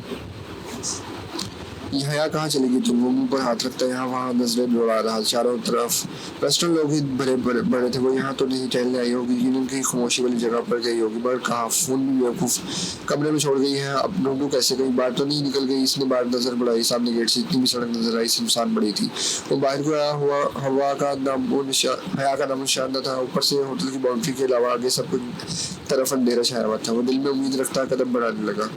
यहाँ कहाँ चली गई तुम? वो मुंह पर हाथ रखता यहाँ वहाँ नजरें दौड़ा रहा। चारों तरफ रेस्टोरेंट लोग ही बड़े थे। वो यहाँ तो नहीं टहलने आई होगी, उनकी खामोशी वाली जगह पर गई होगी। मगर कहाँ? फोन भी बेवकूफ कमरे में छोड़ गई है। अब ढूंढू कैसे? कहीं बाहर तो नहीं निकल गई? इसने बाहर नजर बढ़ाई। सामने गेट से इतनी भी सड़क नजर आई, सुनसान बड़ी थी। वो बाहर को आया हुआ हया का नामो निशान न था। ऊपर से होटल की बाउंड्री के अलावा आगे सब कुछ तरफ अंधेरा छाया हुआ था। वो दिल में उम्मीद रखता कदम बढ़ाने लगा।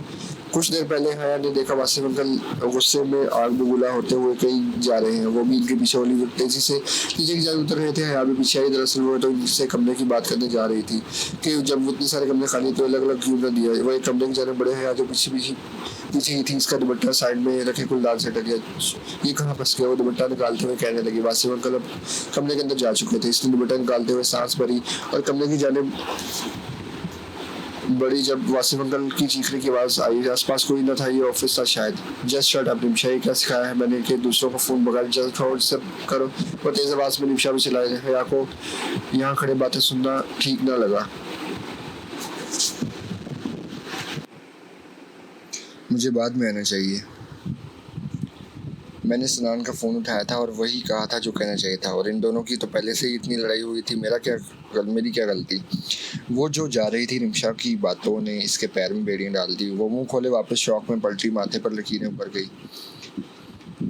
कुछ देर पहले हया ने देखा वासिफ अंकल गुस्से में आग बबूला होते हुए कहीं जा रहे हैं। वो भी इनके पीछे वाली तेजी से नीचे की जाने उतर रहे थे। हया भी पीछे आई। दरअसल वो तो इनसे कमरे की बात करने जा रही थी कि जब वो इतने सारे कमरे खाली तो अलग अलग क्यों न दिया। वो एक कमरे की जाने बड़े हया जो पीछे ही थी। इसका दुपट्टा साइड में रखे गुलदान से गया। ये कहाँ फंस गया? वो दुपट्टा निकालते हुए कहने लगी। वासिफ अंकल अब कमरे के अंदर जा चुके थे। इसने दुपट्टा निकालते हुए सांस भरी और कमरे की जाने बड़ी। जब वासिफ अंकल की चीखने की आवाज आई, आसपास कोई न था। ये ऑफिस था शायद। जस्ट शट अप निमिषा, ये क्या सिखाया है मैंने कि दूसरों को फोन बगैर जस्ट और सब करो? वो तेज आवाज में निमिषा भी चिल्लाए। हया को यहाँ खड़े बातें सुनना ठीक ना लगा। मुझे बाद में आना चाहिए। मैंने सनान का फ़ोन उठाया था और वही कहा था जो कहना चाहिए था। और इन दोनों की तो पहले से ही इतनी लड़ाई हुई थी। मेरी क्या गलती? वो जो जा रही थी निमिषा की बातों ने इसके पैर में बेड़ियां डाल दी। वो मुंह खोले वापस शौक में पलटी, माथे पर लकीरें उभर गई।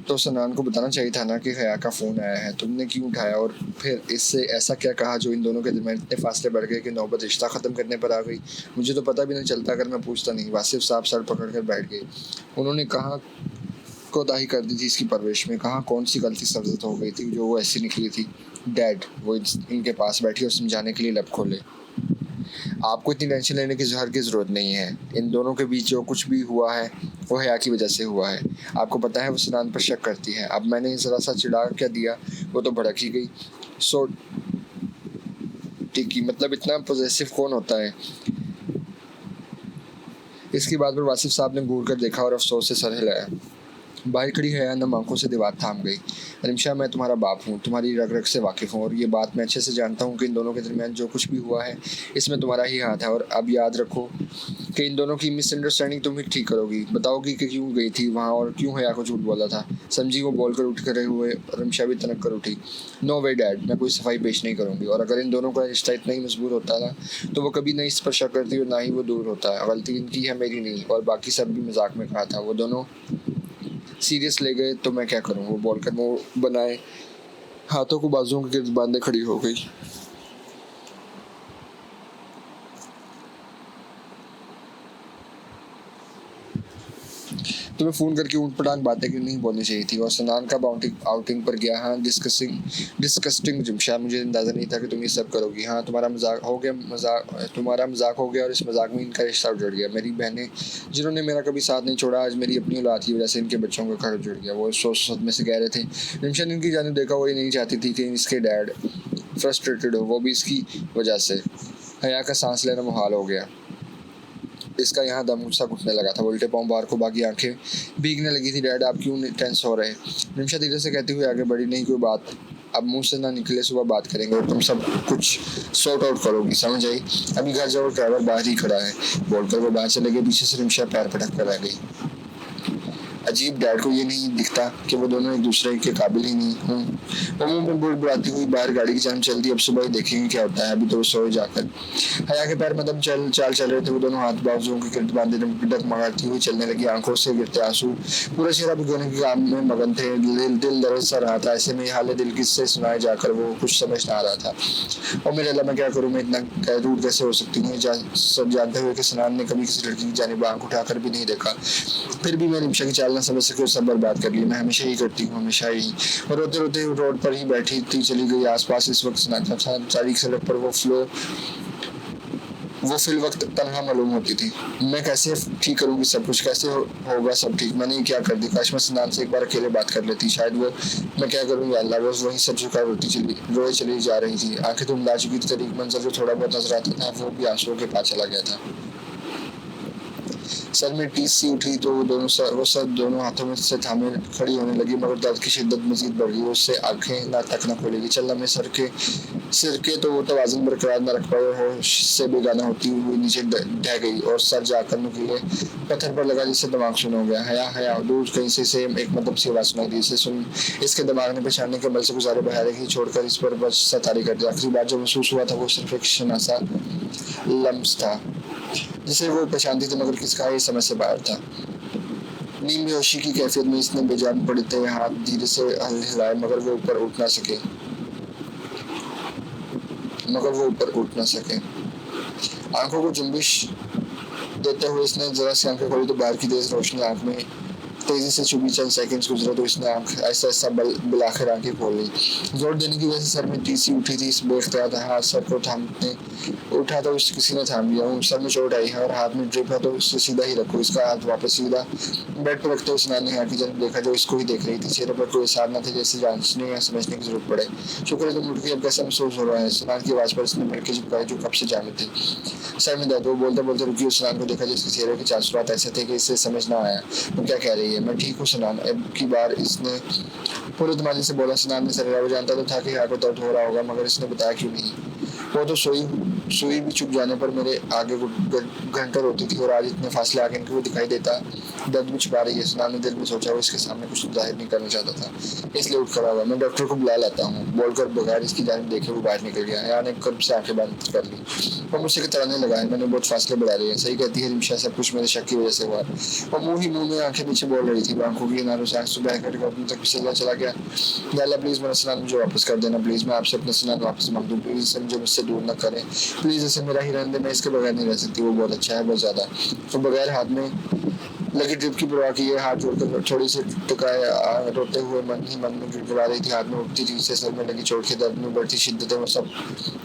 तो सनान को बताना चाहिए था ना कि हया का फ़ोन आया है। तुमने क्यों उठाया? और फिर इससे ऐसा क्या कहा जो इन दोनों के दरमियान इतने फासले बढ़ गए कि नौबत रिश्ता ख़त्म करने पर आ गई? मुझे तो पता भी नहीं चलता अगर मैं पूछता नहीं। वासिफ साहब सर पकड़ कर बैठ गए। उन्होंने कहा कोताही कर दी थी इसकी परवरिश में। कहाँ कौन सी गलती सरजद हो गई थी जो वो ऐसी निकली थी? डैड वो इनके पास बैठी और समझाने के लिए लब खोले। आपको इतनी टेंशन लेने की हर की ज़रूरत नहीं है। इन दोनों के बीच जो कुछ भी हुआ है वो हया की वजह से हुआ है। आपको पता है वो सनान पर शक करती है। अब मैंने ज़रा सा चिढ़ा क्या दिया, वो तो भड़क ही गई। सो टिकी मतलब इतना पॉजेसिव कौन होता है? इसकी बात पर वासिफ साहब ने घूर कर देखा और अफसोस से सर हिलाया। बाहर खड़ी हया नम आंखों से दीवार थाम गई। निमिषा, मैं तुम्हारा बाप हूँ, तुम्हारी रग रग से वाकिफ़ हूँ और ये बात मैं अच्छे से जानता हूँ कि इन दोनों के दरमियान जो कुछ भी हुआ है इसमें तुम्हारा ही हाथ है। और अब याद रखो कि इन दोनों की मिसअंडरस्टैंडिंग तुम ही ठीक करोगी। बताओगी कि क्यों गई थी वहाँ और क्यों हया को झूठ बोला था। समझी? वो बोलकर उठ कर हुए और निमिषा भी तनक कर उठी। नो वे डैड, मैं कोई सफाई पेश नहीं करूँगी। और अगर इन दोनों का रिश्ता इतना ही मजबूत होता ना तो वो कभी नहीं इस पर शक करती और ना ही वो दूर होता है। गलती इनकी है, मेरी नहीं। और बाकी सब भी मजाक में कहा था। वो दोनों सीरियस ले गए तो मैं क्या करूं? वो बोलकर मुंह बनाए हाथों को बाजुओं के गिर्द बांधे खड़ी हो गई। तुम्हें फ़ोन करके ऊँट पटांग बातें क्यों नहीं बोलनी चाहिए थी। और सनान कब आउटिंग पर गया। हाँ डिस्कस्टिंग जिमशा, मुझे अंदाज़ा नहीं था कि तुम ये सब करोगी। हाँ तुम्हारा मजाक हो गया और इस मजाक में इनका रिश्ता उजड़ गया। मेरी बहनें जिन्होंने मेरा कभी साथ नहीं छोड़ा, आज मेरी अपनी औलाद की वजह से इनके बच्चों का घर जुड़ गया। वो सोच सदमे से कह रहे थे। रिमशा ने इनकी जानिब देखा। वो ये नहीं चाहती थी कि इसके डैड फ्रस्ट्रेटेड हो, वो भी इसकी वजह से। हया का सांस लेना मुहाल हो गया। इसका यहाँ दम सा घुटने लगा था। वो उल्टे पाँव बाहर को भागी, आंखें भीगने लगी थी। डैड आप क्यों टेंस हो रहे। निमिषा धीरे से कहती हुई आगे बढ़ी। नहीं कोई बात अब मुंह से ना निकले, सुबह बात करेंगे और तुम सब कुछ सॉर्ट आउट करोगी, समझ आई। अभी घर जाओ, ड्राइवर बाहर ही खड़ा है, बोलकर वो बाहर चले गए। पीछे से निमिषा पैर पटक कर रह गई। अजीब, डैड को ये नहीं दिखता कि वो दोनों एक दूसरे के काबिल ही नहीं हूँ। वो मुंह में बुड़बुड़ाती हुई बाहर गाड़ी की चाल चल दी। अब सुबह ही देखेंगे क्या होता है, अभी तो सोए जाकर। हया के पैर मदम चाल चल रहे थे। वो दोनों हाथ बाजुओं के गिरद बांधे डगमगाती हुई चलने लगी, आंखों से गिरते आंसू। पूरा चेहरा भिगोने के काम में मगन थे। दिल दर्द सा रहा था। ऐसे में हाल दिल किससे सुनाए जाकर वो कुछ समझ ना आ रहा था। और मेरे अल्लाह मैं क्या करूँ, मैं इतना रूड कैसे हो सकती हूँ, सब जानते हुए कि सनान ने कभी किसी लड़की की जानिब आंख उठाकर भी नहीं देखा। फिर भी मैं निमिषा की चाल न समझ सके, सब बर्बाद कर ली। मैं हमेशा ही करती हूँ, हमेशा ही। और रोते रोते रोड पर ही बैठी थी, चली गई। आसपास इस वक्त सन्नाटा था। सारी सड़क पर वो फिल वक्त तन्हा मालूम होती थी। मैं कैसे ठीक करूँगी सब कुछ, कैसे होगा सब ठीक। मैंने क्या कर दी। काश मैं सनान से एक बार अकेले बात कर लेती, शायद वो। मैं क्या करूँ या अल्लाह। बस वही सब झुका रोए चली जा रही थी। आंखें तो मिला चुकी थी। तरीक मंजर जो थोड़ा बहुत नजर आता था वो भी आंसुओं के पास चला गया था। सर में टीस सी उठी तो वो सब दोनों हाथों में से थामे खड़ी होने लगी, मगर दर्द की शिद्दत मजीद बढ़ गई। उससे आंखें ना तक न खोलेगी। चल मैं सिर के तो वो तवाज़ुन बरकरार न रख पाई और होश से बेगाना होती हुई नीचे ढह गई और सर जाकर नुकीले पत्थर पर लगा, जिससे दिमाग सुन हो गया। हया दूर कहीं से एक मतलब सी आवाज़ सुनाई दी। इसे सुन इसके दिमाग ने पहचानने के बल से गुजारे बहारे ही छोड़कर इस पर बस सतारी कर दिया। आखिरी बार जो महसूस हुआ था वो सिर्फ एक शनासा लम्स था जिसे वो पहचानती थी, मगर किसका ये समझ से बाहर था। नींद बेहोशी की कैफियत में इसने बेजान पड़ते हाथ धीरे से हिलाए, मगर वो ऊपर उठ ना सके। आंखों को जुम्बिश देते हुए इसने जरा सी आंखें खोली तो बाहर की तेज रोशनी आंख में तेजी से चुभी। चंद सेकंड्स गुजरे तो इसने आंख ऐसा बिलाखिर आंखें खोल ली। जोर देने की वजह से सर में टीसी उठी थी। इस बेख्तियार हाथ सर को थामने उठा तो किसी ने थाम लिया। सर में चोट आई है और हाथ में ड्रिप है तो उससे सीधा ही रखो। इसका हाथ वापस सीधा बेड पर रखते हुए सनान ने आंखें जब देखा जो इसको ही देख रही थी। चेहरे पर कोई इशारा न थे, जैसे जांचने या समझने की जरूरत पड़े। शुक्र है तुम उठ गई, अब कैसा महसूस हो रहा है। सनान की आवाज पर इसने लड़के झुकाए जो कब से जाने थे। सर में दर्द। वो बोलते बोलते रुकी। उस सनान को देखा जिसके चेहरे के चार ऐसे थे कि इससे समझ ना आया वो क्या कह रही है। मैं ठीक हूँ सनान। अब की बार इसने पूरे दिमाग से बोला। सनान ने सरेगा। वो जानता तो था कि यहाँ को दर्द हो रहा होगा, मगर इसने बताया क्यों नहीं। वो तो सुई भी चुप जाने पर मेरे आगे घंटर होती थी और आज इतने फासले आगे इनको दिखाई देता दर्द भी छुपा रही है। सनान ने दिल में सोचा वो इसके सामने कुछ जाहिर नहीं करना चाहता था, इसलिए उठ खड़ा हुआ। मैं डॉक्टर को बुला लाता हूँ, बोलकर बगैर इसकी जानिब देखे वो बाहर निकल गया। यहाँ ने कर्ब से आंखें बंद कर ली और मुझसे तड़ाने लगा है। मैंने बहुत फासले बढ़ा लिए हैं। सही कहती है रिमशा, सब कुछ मेरे शक की वजह से हुआ। और मुंह में आंखें नीचे बोल रही थी। आंखों की किनारों से सुबह तक फिसलता चला गया। अल्लाह प्लीज मेरा सनान मुझे वापस कर देना। प्लीज मैं आपसे अपना सनान वापस मांग दूँ। प्लीज इसे मुझे मुझसे दूर न करें। प्लीज इसे मेरा ही रहने दे। मैं इसके बगैर नहीं रह सकती। वो बहुत अच्छा है, बहुत ज्यादा। तो बगैर हाथ में लगी ड्रिप की परवाह किए हाथ जोड़कर थोड़ी सी टकाए रोते हुए मन में गिड़गिड़ा रही थी। हाथ में उठती थी से सर में लगी चोट के दर्द में बढ़ती शिद्दत है। वो सब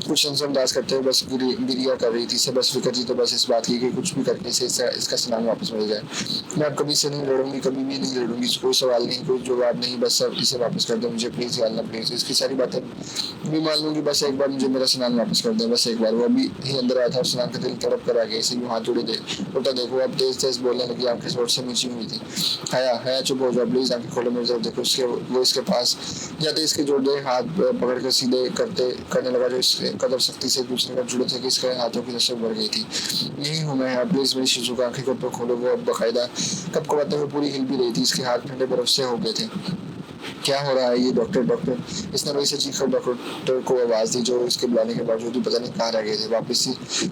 कुछ अंदाज करते हुए बस गिरिया कर रही थी। इसे बस फिक्र थी तो बस इस बात की कि कुछ भी करके इसे इसका सनान वापस मिल जाए। मैं अब कभी से नहीं लड़ूंगी, कभी भी नहीं लड़ूंगी। कोई सवाल नहीं, कोई जवाब नहीं, बस सब इसे वापस कर दे मुझे प्लीज अल्लाह प्लीज। इसकी सारी बातें भी मान लूंगी, बस एक बार मुझे मेरा सनान वापस कर दे, बस एक बार। वो अभी ही अंदर आया था और सनान का दिल तड़प कर आ गया। इसे यूं हाथ जोड़े दे उल्टा देखो। अब तेज बोलने लगी, आंखें जोर से नीची हुई थी। हया चुप हो जाओ प्लीज, आंखें खोलो मेरी तरफ देखो। वो इसके पास जाते इसके जोड़ दे हाथ पकड़ कर सीधे करने लगा जो इसके कदर सख्ती से दूसरे का जुड़े थे कि इसके हाथों की नशे बढ़ गई थी। यही हूँ मैं, प्लीज मेरी शिशु की आंखें को खोलो। वो अब बाकायदा कब कबाते हुए पूरी हिल भी रही थी। इसके हाथ ठंडे बर्फ से हो गए थे। क्या हो रहा है ये डॉक्टर डॉक्टर। इसने वही से चीखकर डॉक्टर को आवाज़ दी, जो इसके बुलाने के बावजूद भी पता नहीं कहाँ रह गए थे।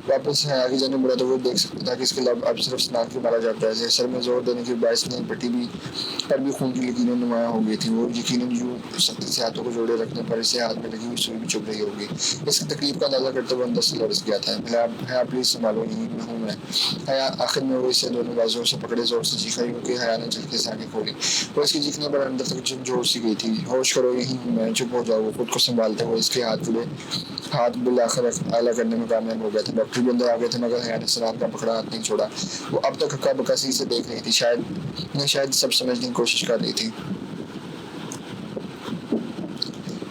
वापस आगे जाने मुड़ा तो वो देख सकता था कि इसके लब अब सिर्फ स्नान के मारा जाता है। सर में जोर देने के बायस नहीं पट्टी भी पर भी खून की लकीरें नुमायां हो गई थी। वो यकीनन यूं सख्ती से हाथों को जोड़े रखने पर इसे हाथ में लगी हुई सुई भी चुभ रही होगी। इसकी तकलीफ का अंदाजा करते हुए अंदर से लड़स गया था। हया प्लीज संभालो, यही में हूँ मैं। हया आखिर में वो इसे दोनों बाजुओं से पकड़े जोर से चीखा, क्योंकि हया ने झटके से आंखें खोली। वो इसकी चीखने पर अंदर तक जोर सी गई थी। होश करो, यही हूँ मैं, चुप हो जाओ। वो खुद को संभालते हुए इसके हाथ बिल आखिर आला करने में कामयाब हो गया था। डॉक्टर भी अंदर आ गए थे, मगर हया ने सनात का पकड़ा हाथ नहीं छोड़ा। वो अब तक हक्का बक्का सी से देख रही थी, शायद सब समझने की कोशिश कर रही थी।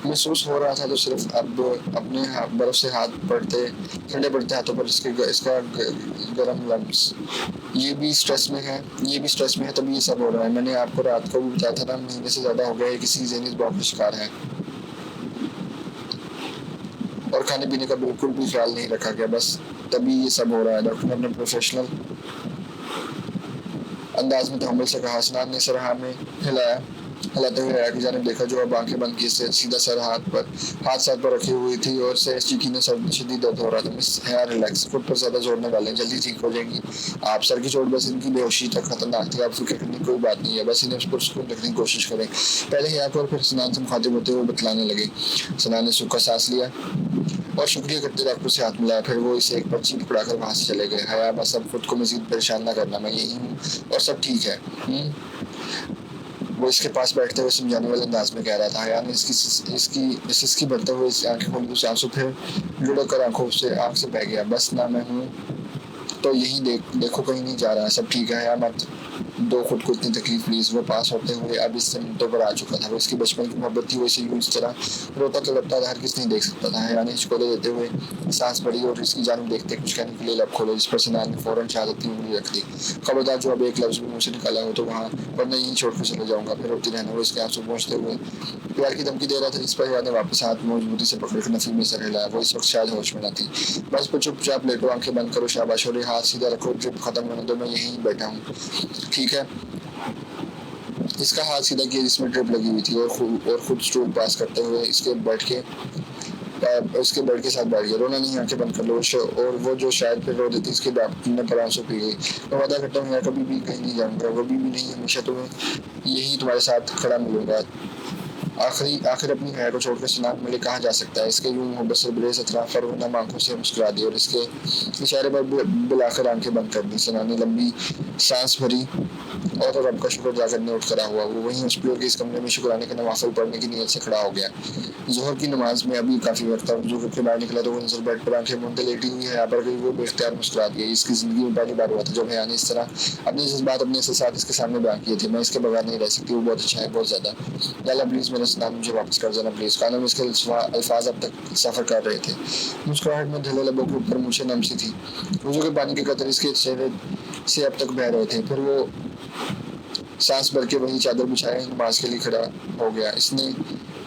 महसूस हो रहा था तो सिर्फ अब अपने बर्फ से हाथ पड़ते ठंडे पड़ते हाथों पर इसका गर्म लम्स। ये भी स्ट्रेस में है तभी ये सब हो रहा है। मैंने आपको रात को भी बताया था ना, महीने से ज्यादा हो गया है किसी ज़हनी दबाव का शिकार है और खाने पीने का बिल्कुल भी ख्याल नहीं रखा गया, बस तभी ये सब हो रहा है। डॉक्टर ने अपने प्रोफेशनल अंदाज में तहम्मुल से कहा। सनान ने सर हाँ में हिलाते हुए हया की जानिब देखा, जो अब आंखें बंद किए से सीधा सर हाथ सर पर रखी हुई थी और से चीखी ने सर शदीद दर्द हो रहा था। मिस हया रिलैक्स, खुद पर ज्यादा जोर न डालें, जल्दी ठीक हो जाएंगी आप। सर की चोट बस इनकी बेहोशी तक खतरनाक थी, आप फिक्र करने की कोई बात नहीं है, बस इन्हें पुरस्कून रखने की कोशिश करें। पहले हया को और फिर सनान से मुखातिब होते हुए बतलाने लगे। सनान ने सूखा सांस लिया और शुक्रिया करते डॉक्टर से हाथ मिलाया। फिर वो इसे एक पर्ची पकड़ाकर वहां से चले गए। हया, बस अब खुद को मजीद परेशान न करना, मैं यही हूँ और सब ठीक है। वो इसके पास बैठते हुए समझाने वाले अंदाज में कह रहा था। हया ने इसकी बढ़ते हुए आंखें खोली, उसे आंसू फिर लुढ़क कर आंख से बह गया। बस ना मैं हूँ तो यही देखो, कहीं नहीं जा रहा है, सब ठीक है। हया मत दो खुद को इतनी तकलीफ प्लीज। वो पास होते हुए अब इससे मिनटों पर आ चुका था। वो इसकी बचपन की मोहब्बत थी, वो इसे यूं इस तरह रोता तड़पता हर किस नहीं देख सकता था। हया ने हिचकोले देते हुए सांस भरी और इसकी जानिब देखते कुछ कहने के लिए लब खोले, जिस पर सनान ने फौरन शहादत की उंगली रख दी। खबरदार जो अब एक लफ्ज भी मुंह से निकाला हो तो वहाँ वरना यहीं छोड़कर चले जाऊंगा। फिर रोती रहना। वो इसके आंसू पहुंचते हुए प्यार की धमकी दे रहा था, जिस पर हया ने वापस हाथ मजबूती से पकड़कर नफी में सर हिलाया। वो इस वक्त शायद होश में न थी। बस पर चुपचाप लेटो, आंखें बंद करो, शाबाश, और हाथ सीधा रखो, ट्रिप खत्म होने दो, मैं यहीं बैठा हूँ, ठीक है। इसका हाथ सीधा किया जिसमें ड्रिप लगी हुई थी और खुद स्टूल पास करते हुए इसके बेड के साथ बैठ गया। रोना नहीं, आंखें बंद कर लो। और वो जो शायद फिर रो देती, इसके डॉक्टर ने पर आंसू पी गई। मैं वादा करता हूँ, कभी भी कहीं नहीं जाऊंगा, कभी भी नहीं, हमेशा तुम्हें यही तुम्हारे साथ खड़ा मिलूंगा। आखिर अपनी हया को छोड़कर सनान मिले कहाँ जा सकता है। इसके यूं मोहब्बत से बरेस अतराफ पर नम आंखों से मुस्कुरा दी और इसके इशारे पर बिलाकर आंखें बंद कर दी। सनान ने लंबी सांस भरी और रब का शुक्र अदा करने उठ खड़ा हुआ। वो वहीं उस फ्लोर के इस कमरे में शुक्राने के नवाफिल पढ़ने की नीयत से खड़ा हो गया। जोहर की नमाज में अभी काफी वक्त था। वजू करके बाहर निकला तो वो नजर बेड पर आंखें मूंदे लेटी हुई हया पर गई। वो बेख्तियार मुस्कुरा दिया। इसकी जिंदगी में पहली बार हुआ था जब हया ने इस तरह अपने जज्बात अपने साथ इसके सामने बयान किए थे। मैं इसके बगैर नहीं रह सकती, वो बहुत अच्छा है, बहुत ज्यादा। अल्लाह प्लीज मेरा सनान मुझे वापस कर देना प्लीज। कानों में इसके अल्फाज अब तक सफर कर रहे थे। मुस्कुराहट में ढले लबों के ऊपर मुझे नमसी थी। वजू के पानी के कतरे इसके चेहरे से अब तक बह रहे थे। फिर वो सांस भर के वही चादर बिछाए नमाज के लिए खड़ा हो गया। इसने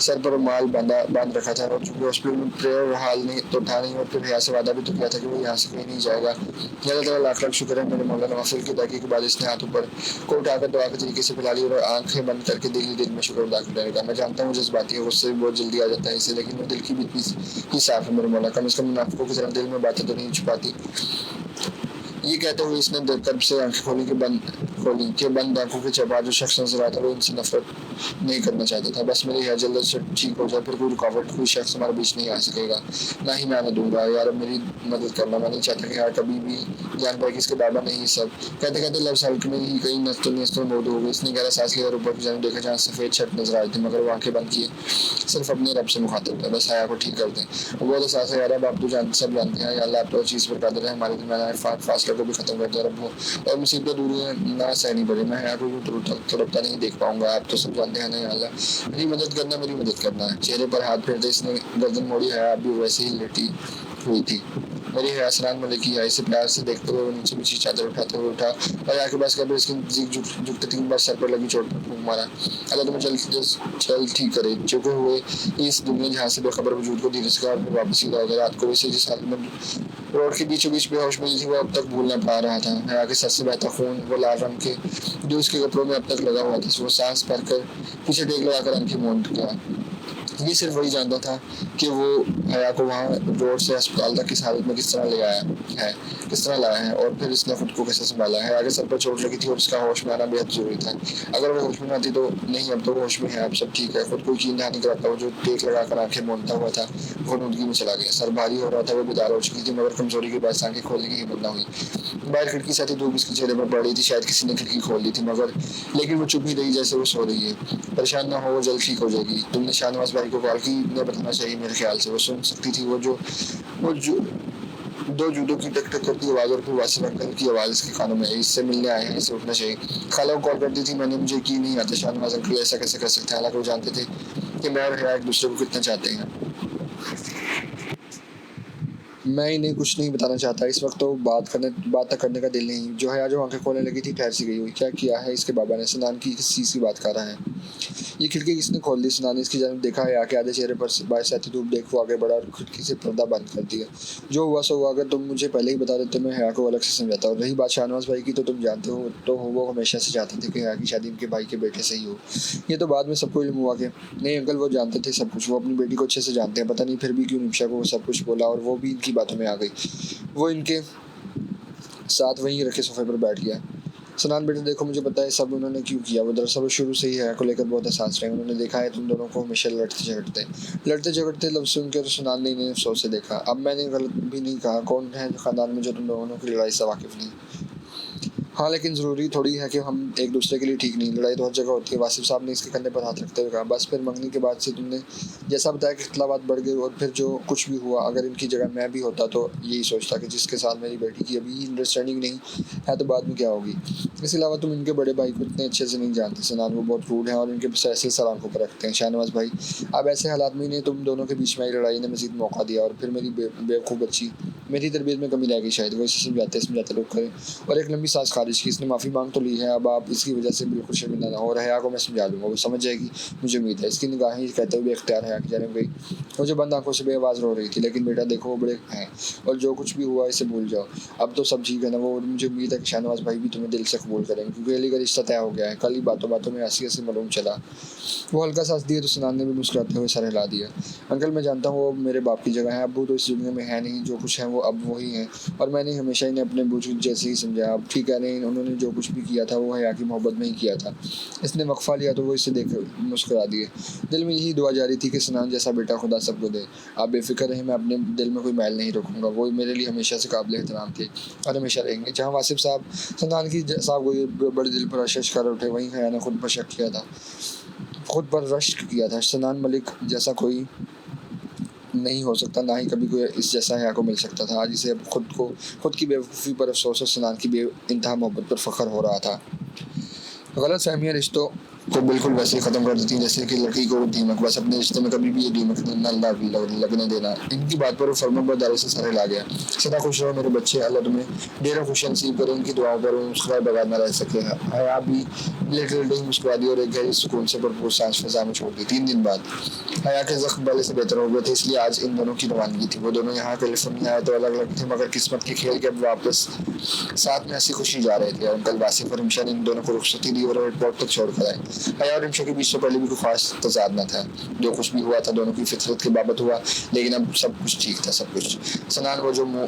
सर पर रुमाल बांध रखा था और चूंकि हॉस्पिटल में प्रेयर हाल नहीं तो था नहीं और फिर हया से वादा भी तो किया था कि वो यहाँ से कहीं नहीं जाएगा। अल्लाह ताला लाख लाख शुक्र है मेरे मौला नवाफिल की ताकी के बाद इसने हाथ ऊपर को उठाकर दुआ के तरीके से फैला ली और आंखें बंद करके दिल में शुक्र अदा कर रहेगा। मैं जानता हूँ जज्बाती है, उससे बहुत जल्दी आ जाता है इसे, लेकिन वो दिल की भी इतनी ही साफ है मेरे मौला। कम से कम मुनाफिकों की तरह दिल में बातें तो नहीं छुपाती। ये कहते हुए इसने कर्ब से आंखें खोली के बंद आंखों के चबा जो शख्स नजर आता वो इनसे नफरत नहीं करना चाहता था। बस मेरी हया जल्द से ठीक हो जाए, फिर कोई रुकावट कोई शख्स हमारे बीच नहीं आ सकेगा, ना ही मैं आने दूंगा। यार अब मेरी मदद करना, मैं नहीं चाहता कि यार कभी भी जान पाए कि इसके बाबा नहीं। सब कहते कहते लफ्ज़ हल्के में ही कई नस्तों मौजूद हो गई। इसने गहरा सांस लिया और ऊपर की जाने देखा जहाँ सफेद शर्ट नजर आ रही थी, मगर वो आंखें बंद किए सिर्फ अपने रब से मुखातिब था। बस हया को ठीक कर दें। वो बहुत एहसास है यार, अब आप तो सब जानते हैं, अल्लाह तो चीज़ पर कादिर है, हमारे दरमियान फासले को भी खत्म कर दे रब हो और मुसीबत दूरी ना सहनी पड़े। मैं हया को तड़पता नहीं देख पाऊंगा, आप तो सब जानते हैं ना अल्लाह। मेरी मदद करना है। चेहरे पर हाथ फेरते इसने गर्दन मोड़ी। हया अभी वैसे ही लेटी हुई थी। मेरी हया सनान में लेकी है, इसे प्यार से देखते हुए नीचे पीछे चादर उठाते हुए उठा और आके बस कर इसकी झुकते 3 बार सर पर लगी चोट पर फूंक मारा। अल्लाह तुम्हें चल ठीक करे। चुके हुए इस दुनिया जहाँ से बेखबर वजूद को धीरे से और फिर वापस सीधा हो गया। रात को वैसे जिस हालत में रोड के बीचों बीच बेहोश मिली थी वो अब तक भूल ना पा रहा था। हया के सर से बहता खून, वो लाल रंग के जो उसके कपड़ों में अब तक लगा हुआ था। वो सांस भरकर पीछे टेक लगाकर आंखें मूंद गया। ये सिर्फ वही जानता था कि वो हया को वहाँ रोड से अस्पताल तक इस हालत में किस तरह ले आया है, किस तरह लाया है, और फिर इसने खुद को कैसे संभाला है। हया के सर पर चोट लगी थी और उसका होश में आना बेहद जरूरी था। अगर वो होश में आती तो नहीं, अब तो वो होश में है, अब सब ठीक है। खुद को यकीन नहीं कराता, वो जो टेक लगाकर आंखें मूंदता हुआ था वो नुदगी में चला गया। सर भारी हो रहा था, वो बेदार हो चुकी थी, मगर कमजोरी के बाद आंखें खोलने की हिम्मत न हुई। बाहर खिड़की से आती धूप इसके चेहरे पर पड़ रही थी। शायद किसी ने खिड़की खोल दी थी, मगर लेकिन वो चुप ही रही जैसे वो सो रही है। परेशान ना हो, वो जल्द ठीक हो जाएगी। तुमने शाहनवाज भाई को कॉल की? ने बताना चाहिए, मेरे ख्याल से वो सुन सकती थी। वो जो दो जूतों की टक टक करती आवाज और फिर वासिफ अंकल की आवाज इसके कानों में आई, इससे मिलने आए हैं, इसे उठना चाहिए। खाला को कॉल करती थी मैंने, मुझे यकीन नहीं आता शाहनवाज अंकल ऐसा कैसे कर सकते हैं। हालांकि वो जानते थे कि मैं और हया एक दूसरे को कितना चाहते हैं। मैं इन्हें कुछ नहीं बताना चाहता इस वक्त, तो बात तक करने का दिल नहीं। जो है जो आंखें खोलने लगी थी ठहर सी गई हुई। क्या किया है इसके बाबा ने? सनान की किस चीज़ की बात कर रहा है? ये खिड़की किसने खोल दी? सनान ने इसकी जानब देखा है। आके आधे चेहरे पर बाहर से आती धूप देख वो आगे बढ़ा और खिड़की से पर्दा बंद कर दिया। जो हुआ सो हुआ, अगर तुम मुझे पहले ही बता देते मैं हया को अलग से समझाता। और रही बात शाहनवाज भाई की, तो तुम जानते हो तो हो वो हमेशा से चाहते थे कि हया की शादी उनके भाई के बेटे से ही हो। ये तो बाद में सबको इल्म हुआ कि नहीं अंकल, वो जानते थे सब कुछ। वो अपनी बेटी को अच्छे से जानते हैं, पता नहीं फिर भी क्यों निमिषा को वो सब कुछ बोला और वो भी इनकी बातों में आ गई। वो इनके साथ वहीं रखे सोफे पर बैठ गया। सनान बेटे देखो, मुझे पता है सब उन्होंने क्यों किया। वो दरअसल शुरू से ही हया को लेकर बहुत एहसास रहे। उन्होंने देखा है तुम दोनों को हमेशा लड़ते झगड़ते लफ्ज़ सुनकर तो सनान ने इन्हें अफसोस से देखा। अब मैंने गलत भी नहीं कहा, कौन है खानदान में जो तुम दोनों की लड़ाई से वाकिफ नहीं? हाँ, लेकिन ज़रूरी थोड़ी है कि हम एक दूसरे के लिए ठीक नहीं। लड़ाई तो हर जगह होती है। वासिफ साहब ने इसके कंधे पर हाथ रखते हुए कहा। बस फिर मंगनी के बाद से तुमने जैसा बताया कि इख्तलाफात बढ़ गए और फिर जो कुछ भी हुआ, अगर इनकी जगह मैं भी होता तो यही सोचता कि जिसके साथ मेरी बेटी की अभी अंडरस्टैंडिंग नहीं है तो बाद में क्या होगी। इसके अलावा तुम इनके बड़े भाई को इतने अच्छे से नहीं जानते सनान, वो बहुत रूड हैं और इनके बस ऐसे सर आंखों पर रखते हैं। शाहनवाज भाई, अब ऐसे हालात में इन्हें तुम दोनों के बीच में आई लड़ाई ने मजीद मौका दिया और फिर मेरी बेवकूफ़ बच्ची, मेरी तरबियत में कमी रह गई शायद। वो इसे समझाते लोग करें और एक लंबी सांस खारिज की। इसने माफ़ी मांग तो ली है, अब आप इसकी वजह से बिल्कुल शर्मिंदा ना हो। और हया को मैं समझा लूँगा, वो समझ जाएगी, मुझे उम्मीद है। इसकी निगाहें कहते हुए इख्तियार हया की जानब गई। वो जो बंद आंखों से बेआवाज़ रो रही थी। लेकिन बेटा देखो, वो बड़े हैं और जो कुछ भी हुआ इसे भूल जाओ, अब तो सब ठीक है ना। वो मुझे उम्मीद है कि शाहनवाज भाई भी तुम्हें दिल से कबूल करेंगे, क्योंकि अली का रिश्ता तय हो गया है। कल ही बातों बातों में हंसी हंसी मालूम चला। वो हल्का सांस दिए तो सनान ने भी मुस्कुराते हुए सर हिला दिया। अंकल, मैं जानता हूँ वो मेरे बाप की जगह है। अब्बू तो इस दुनिया में है नहीं, जो कुछ है वो अब वही है और मैंने हमेशा इन्हें अपने बुजुर्ग जैसे ही समझा। अब ठीक है नहीं, उन्होंने जो कुछ भी किया था वो हया की मोहब्बत में ही किया था। इसने वक्फा लिया तो वो इसे देख मुस्कुरा दिए। दिल में यही दुआ जारी थी कि सनान जैसा बेटा खुदा सबको दे। आप बेफिक्र रहें, मैं अपने दिल में कोई मैल नहीं रखूँगा। वो मेरे लिए हमेशा से काबिल एहतराम थे और हमेशा रहेंगे। जहाँ वासिफ साहब सनान की साहब को बड़े दिल पर अशश कर उठे, वहीं हया ने खुद पर शक किया था, खुद पर रश्क किया था। सनान मलिक जैसा कोई नहीं हो सकता, ना ही कभी कोई इस जैसा हया को मिल सकता था। आज इसे अब खुद की बेवकूफ़ी पर अफसोस और सनान की बेइंतहा मोहब्बत पर फ़ख्र हो रहा था। गलत फहमियाँ रिश्तों को बिल्कुल वैसे ही ख़त्म कर देती हैं जैसे कि लड़की को दीमक। बस अपने रिश्ते में कभी भी ये दीमक न लगने देना। इनकी बात पर वो फर्माबरदारी से सर हिला गया। सदा खुश रहो मेरे बच्चे, अल्लाह तुम्हें ढेरों खुशियाँ नसीब करे। इनकी दुआओं पर मुस्कुराए बगैर न रह सके। हया भी लिटिल मुस्कुरा दी और एक गहरी सुकून से भरपूर सांस फिजा में छोड़ दी। 3 दिन बाद हया के जख्म पहले से बेहतर हो गए थे, इसलिए आज इन दोनों की रवानगी थी। वो दोनों यहाँ कैलिफोर्निया आए तो अलग अलग थे, मगर किस्मत के खेल के अब वापस साथ में हंसी खुशी जा रहे थे। अंकल वासिफ और रिमशा ने इन दोनों को रुखसती दी और एयरपोर्ट तक छोड़ कर आए। हया और रिमशा के बीच तो पहले भी कोई खास तजाद न था। जो कुछ भी हुआ था दोनों की फितरत के बाबत हुआ, लेकिन अब सब कुछ ठीक था। सब कुछ सनान वो जो मुँह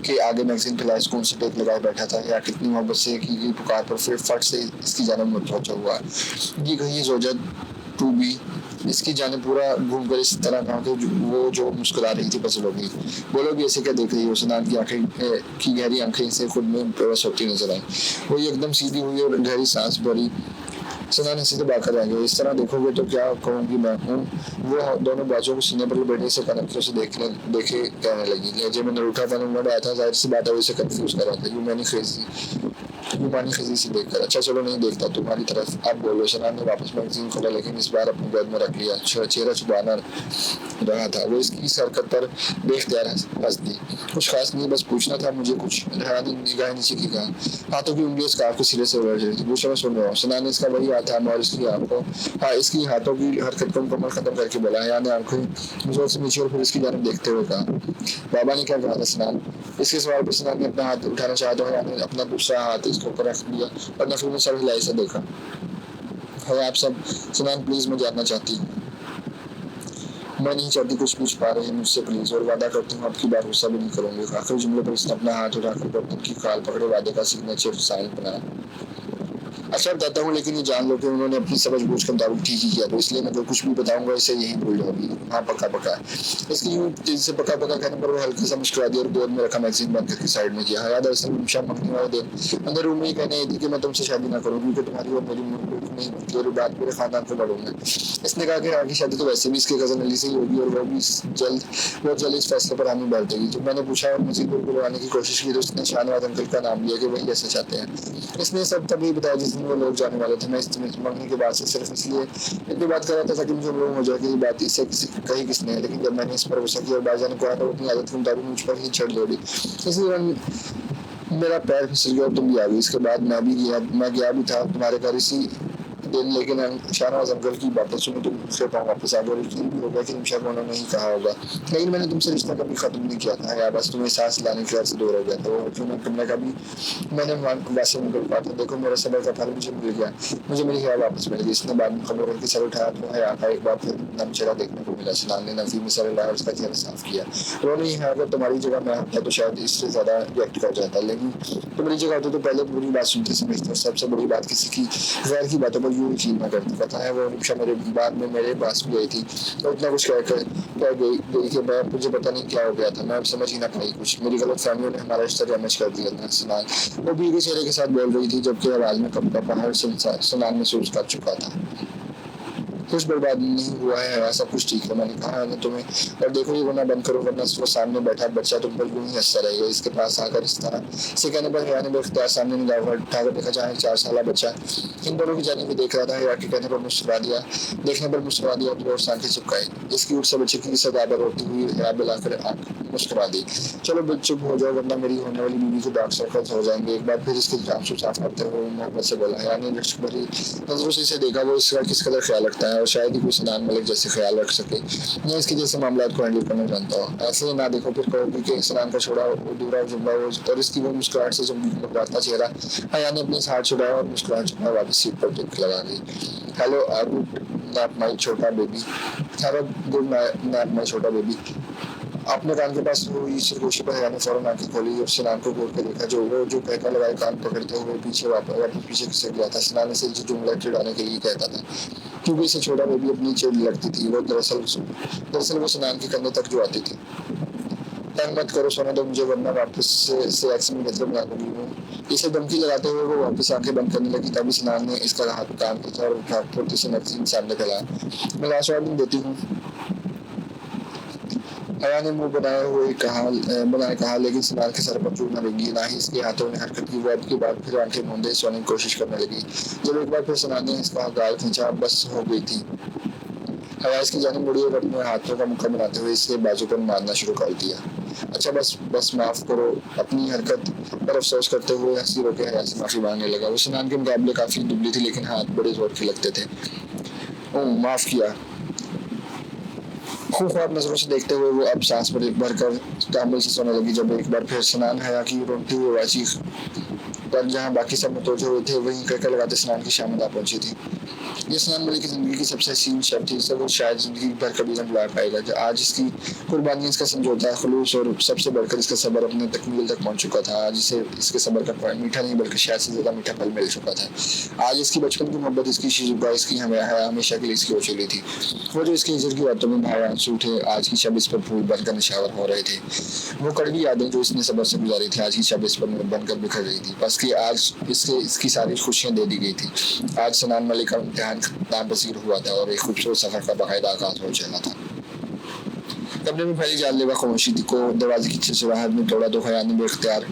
के आगे मैगजीन फैलाए सुकून से टेक लगाए बैठा था, या कितनी मोहब्बत से की गई पुकार पर फिर फट से इसकी जानब मुतवज्जो हुआ। ये कहीं जोजत टू बी इसकी जाने पूरा घूम कर इस तरह कहा कि वो जो मुस्कुरा रही थी पसंद हो गई। बोलो भी ऐसे क्या देख रही हो? सनान की आंखें की गहरी आंखें से खुद में बेबस होती नजर आई। वो एकदम सीधी हुई और गहरी सांस भरी। सनान हंसी से बाकर रह गए। इस तरह देखोगे तो क्या कहूँगी मैं हूँ। वो दोनों बाजू को सीने पर लपेटने से कनखियों से देखे कहने लगी। लहजे में नरूठा पन उमड़ आया था। जाहिर सी बात है वो इसे कंफ्यूज कर रहा था। यू मैनी क्रेजी यूमानी खजी से देखकर। अच्छा चलो नहीं देखता तुम्हारी तरफ, आप बोलो। सनान ने वापस मैगजीन खोला लेकिन इस बार अपने बैग में रख लिया। चेहरा छुपाना रहा था। वो इसकी इस हरकत पर बेख्तियार हंस दी। कुछ खास नहीं, बस पूछना था मुझे कुछ। रेहान ने निगाह नीचे की कहा। हाथों की उंगलियां स्कार्फ के सिरे से उलझ रही थी। पूछा मैं सुन रहा हूँ। सनान ने इसका वही हाथ था और इसकी आंखों, हाँ इसकी हाथों की हरकत को मुकम्मल खत्म करके बोला। रेहान ने आंखें जोर से नीचे और फिर इसकी जानिब देखते हुए कहा, बाबा ने क्या कहा था सनान? इसके सवाल पर सनान ने अपना हाथ उठाना चाहा तो रेहान ने अपना दूसरा हाथ इसके ऊपर रख दिया और नफरी में सर हिलाई से देखा। है आप सब? सनान प्लीज मैं जानना चाहती हूँ। मैं नहीं चाहती कुछ पूछ पा रही मुझसे प्लीज, और वादा करती हूँ आपकी बात गुस्सा भी नहीं करूंगी। आखिरी जुमले पर इसने अपना हाथ उठाकर बर्तन की खाल पकड़े वादे का सिग्नेचर साइन बनाया। अच्छा बताता हूँ, लेकिन ये जान लो कि उन्होंने अपनी समझ बूझ के मुताबिक ठीक ही किया, तो इसलिए मैं जो कुछ भी बताऊंगा इसे यही भूल जाओगी। हाँ पक्का पक्का। इसकी यूं तेजी से पक्का पक्का कहने पर वो हल्का सा मुस्कुरा दिया और गोद में रखा मैगजीन बंद करके साइड में किया। हाँ दरअसल निमिषा मंगनी वाले दिन अंदर रूम में ही कहने आई थी कि मैं तुमसे शादी ना करूँ क्योंकि तुम्हारी और मेरी मुल्क नहीं बनती और बात पूरे खानदान को बढ़ूंगा। इसने कहा कि आगे शादी तो वैसे भी इसके कजन अली से ही होगी और वो जल्द इस फैसले पर हामी बैठ देगी। जब मैंने पूछा और मजीद बुलवाने की कोशिश की तो उसने शाहनवाज अंकल का नाम लिया कि वही ऐसा चाहते हैं। इसने सब तभी बताया जिस दिन वो लोग जाने वाले थे। मैं इस मंगनी के बाद से सिर्फ इसलिए इतनी बात कर रहा था ताकि मुझे मालूम हो जाए कि ये बात इससे कही किसने, लेकिन जब मैंने इस पर गुस्सा किया और बाजा ने कहा तो अपनी आदत के मुताबिक मुझ पर ही चढ़ दौड़ी। इसलिए मेरा पैर फिसल गया और तुम भी आ गई। इसके बाद मैं गया भी था तुम्हारे घर इसी दिन, लेकिन शाहनवाज अंकल की बातें सुनी तो दूसरे पाँव वापस आ गया। यकीन भी हो गया कि निशा को उन्होंने नहीं कहा होगा, लेकिन मैंने तुमसे रिश्ता कभी खत्म नहीं किया था या बस तुम्हें सांस लाने के घर से दूर हो गया था। वो क्यों तुमने कभी मैंने वासे में कर पाता। देखो मेरा सबर का फल मुझे मिल गया, मुझे मेरी हया वापस मिल गई। इसने बाद में खबर करके सर उठाया तो हया का एक बार फिर नम चेहरा देखने को मिला। सनान ने नफी में सर लाया और उसका चेहरा साफ किया। रोनी है, अगर तुम्हारी जगह मैं होता तो शायद इससे ज्यादा रिएक्ट कर जाता, लेकिन तुम्हारी जगह होती तो पहले पूरी बात सुनते समझते। सबसे बड़ी बात किसी की गैर की बातों पर यूं यकीन न करती। पता है वो निमिषा मेरे बाद में मेरे पास भी आई थी तो इतना कुछ कह गई कि मैं मुझे पता नहीं क्या हो गया था। मैं समझ ही ना पाई कुछ। मेरी गलत फहमियों ने हमारा रिश्ता डैमेज कर दिया था। सनान वो भीगे चेहरे के साथ बोल रही थी जबकि आवाज में कब का पहाड़ सनान महसूस कर चुका था। कुछ बर्बाद नहीं हुआ है, सब कुछ ठीक है। मैंने कहा है तुम्हें, और देखो ये रोना बंद करो वरना वो सामने बैठा बच्चा तुम पर यूं ही हंसता रहेगा। इसके पास आकर इस तरह से कहने पर हया ने बेख्तियार सामने निगाह उठाकर देखा जहाँ एक 4 साल बच्चा इन दोनों की जानिब देख रहा था। हया के कहने पर मुस्कुरा दिया, देखने पर मुस्कुरा दिया और आंखें चिपकाई। इसकी उठ से बच्चे की सदा पर रोती हुई हया बिलाकर मुस्कुरा दी। चलो बच्चे चुप हो जाओ वरना मेरी होने वाली बीवी को डार्क सर्कल्स हो जाएंगे। एक बार फिर इसके आंसू साफ करते हुए मोहब्बत से बोला। हया ने भरी नजरों से इसे देखा। वो इसका किस कदर ख्याल रखता है और शायद ही कोई सनान मलिक जैसे ख्याल रख सके या इसके जैसे मामला को हैंडल करना जानता हो। ऐसे ना देखो फिर कहोगे कि सनान का छोड़ा दूरा जुमला हो। और इसकी वो मुस्कुराहट से जब मुस्कुराता चेहरा हया ने अपने हाथ छुड़ाया और मुस्कुराहट छुपा वापस सीट पर टिक लगा गई। हेलो गुड नाइट माय छोटा baby. Have a good night my छोटा बेबी। अपने कान के पास हुई सरगोशी पर हया ने फौरन आंखें खोली और सनान को घूर के देखा जो कहकर लगाए कान पकड़ते हुए पीछे वापस पीछे खिसक गया था। सनान से जुमला चिढ़ाने के लिए कहता था क्योंकि इसे छोटा बेबी अपनी चिड़ लगती थी। वो दरअसल वो सनान के कंधे तक जो आती थी। तंग मत करो, सोने दो मुझे वरना वापस से एक्शन में मतलब बना दूंगी। इसे धमकी लगाते हुए वो वापस आंखें बंद करने लगी। तभी सनान ने इसका हाथ कान की तरफ उठाकर उसे मैगजीन सामने फैलाया। मैं लास्ट वार्निंग देती हूँ, हया ने मुंह बनाए कहा, लेकिन सनान के सर पर चूक न लगी। ना ही इसके हाथों ने हरकत की। वो अब की बार फिर आंखें मूंदे सोने की कोशिश करने लगी। जब एक बार फिर सनान ने इसका गाल खींचा बस हो गई थी। हया इसकी जानिब मुड़ी और अपने हाथों का मुक्का बनाते हुए इसके बाजू पर मारना शुरू कर दिया। अच्छा बस माफ करो। अपनी हरकत पर अफसोस करते हुए हंसी रोके हया से माफी मांगने लगा। वो सनान के मुकाबले काफी दुबली थी लेकिन हाथ बड़े जोर के लगते थे। माफ किया। खूब नजरों से देखते हुए वो अब सांस भरकर तांबल से सोने लगी। जब एक बार फिर सनान हया की रोती हुई आवाज पर जहाँ बाकी सब मुतवज्जो हुए थे वहीं कहकर लगाते सनान की शामत आ पहुंची थी। ये सनान मलिक की जिंदगी की सबसे हसीन शब थी। इसे वो शायद जिंदगी भर कभी न भुला पाएगा। आज इसकी कुर्बानी, इसका समझौता, खुलूस और सबसे बढ़कर इसका सब्र अपने तकमील तक पहुंच चुका था। आज इसे इसके सब्र का मीठा नहीं बल्कि शायद से ज्यादा मीठा फल मिल चुका था। आज इसकी बचपन की मोहब्बत, इसकी शिजुका, इसकी हमेशा के लिए इसकी हो चली थी। वो जो इसकी हिजर की बातों में भाई आंसू उठे आज की शब इस पर फूल बनकर निशावर हो रहे थे। वो कड़वी यादें जो इसने सब्र से गुजारी थी आज की शब इस पर बनकर बिखर रही थी। बस कि आज इसकी सारी खुशियां दे दी गई थी। आज सनान मलिक का इम्तिहान नापसीर हुआ था और एक खूबसूरत सफर का बाकायदा आगाज हो चला था। कमरे में फैली जानलेवा खामोशी को दरवाजे की चिड़चिड़ाहट में तोड़ा तो हया ने बेख्तियार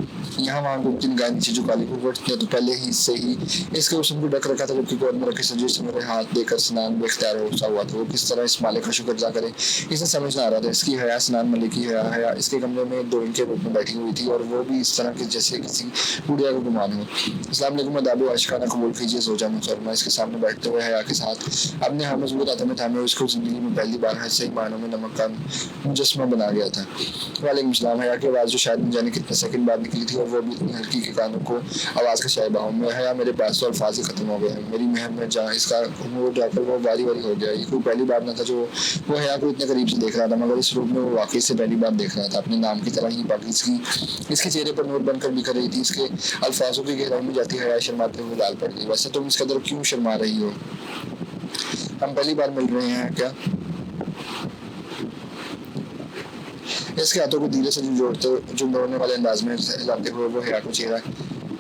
यहाँ वहाँ घूमती निगाह नीचे झुका ली, ने तो पहले ही से ही इसके हुस्न को ढक रखा था, जबकि गोद में रखे सजीव से मेरे हाथ देकर सनान बेख्तियार होता हुआ था। वो किस तरह इस मालिक का शुक्र अदा करे इसे समझ ना आ रहा था। इसकी हया सनान मलिक की हया इसके कमरे में दो के रूप में बैठी हुई थी, और वो भी इस तरह के जैसे किसी बुढ़िया को गुमान हो। अस्सलाम वालेकुम, अदाब आशिकाना कबूल कीजिए ज़ोजा मुहतरमा। इसके सामने बैठते हुए हया के साथ अपने हाथ मजबूत हाथों में थामे उसको जिंदगी में पहली बार हद सही मानों में नमक का मुजस्मा बना गया था। वालेकुम सलाम। हया की आवाज़ जो शायद न जाने कितने सेकंड बाद निकली थी, और वो भी इतनी हल्की के कानों को आवाज़ का शायबा हो। मैं हया मेरे पास तो अल्फाज ही खत्म हो गए हैं। मेरी महम में जहाँ इसका वो जाकर वो वारी वारी हो गया। ये कोई पहली बार न था जो वो हया को इतने करीब से देख रहा था, मगर इस रूप में वो वाकई से पहली बार देख रहा था। अपने नाम की तरह ही बाकी इसके चेहरे पर नूर बनकर बिखर रही थी। इसके अल्फाजों की गहराई में जाती हया शर्माते हुए लाल पड़ गई। वैसे तुम इस कदर क्यों शर्मा रही हो? हम पहली बार मिल रहे हैं क्या? इसके हाथों को धीरे से जोड़ने वाले अंदाज में हिलाते हुए वो हया को चेहरा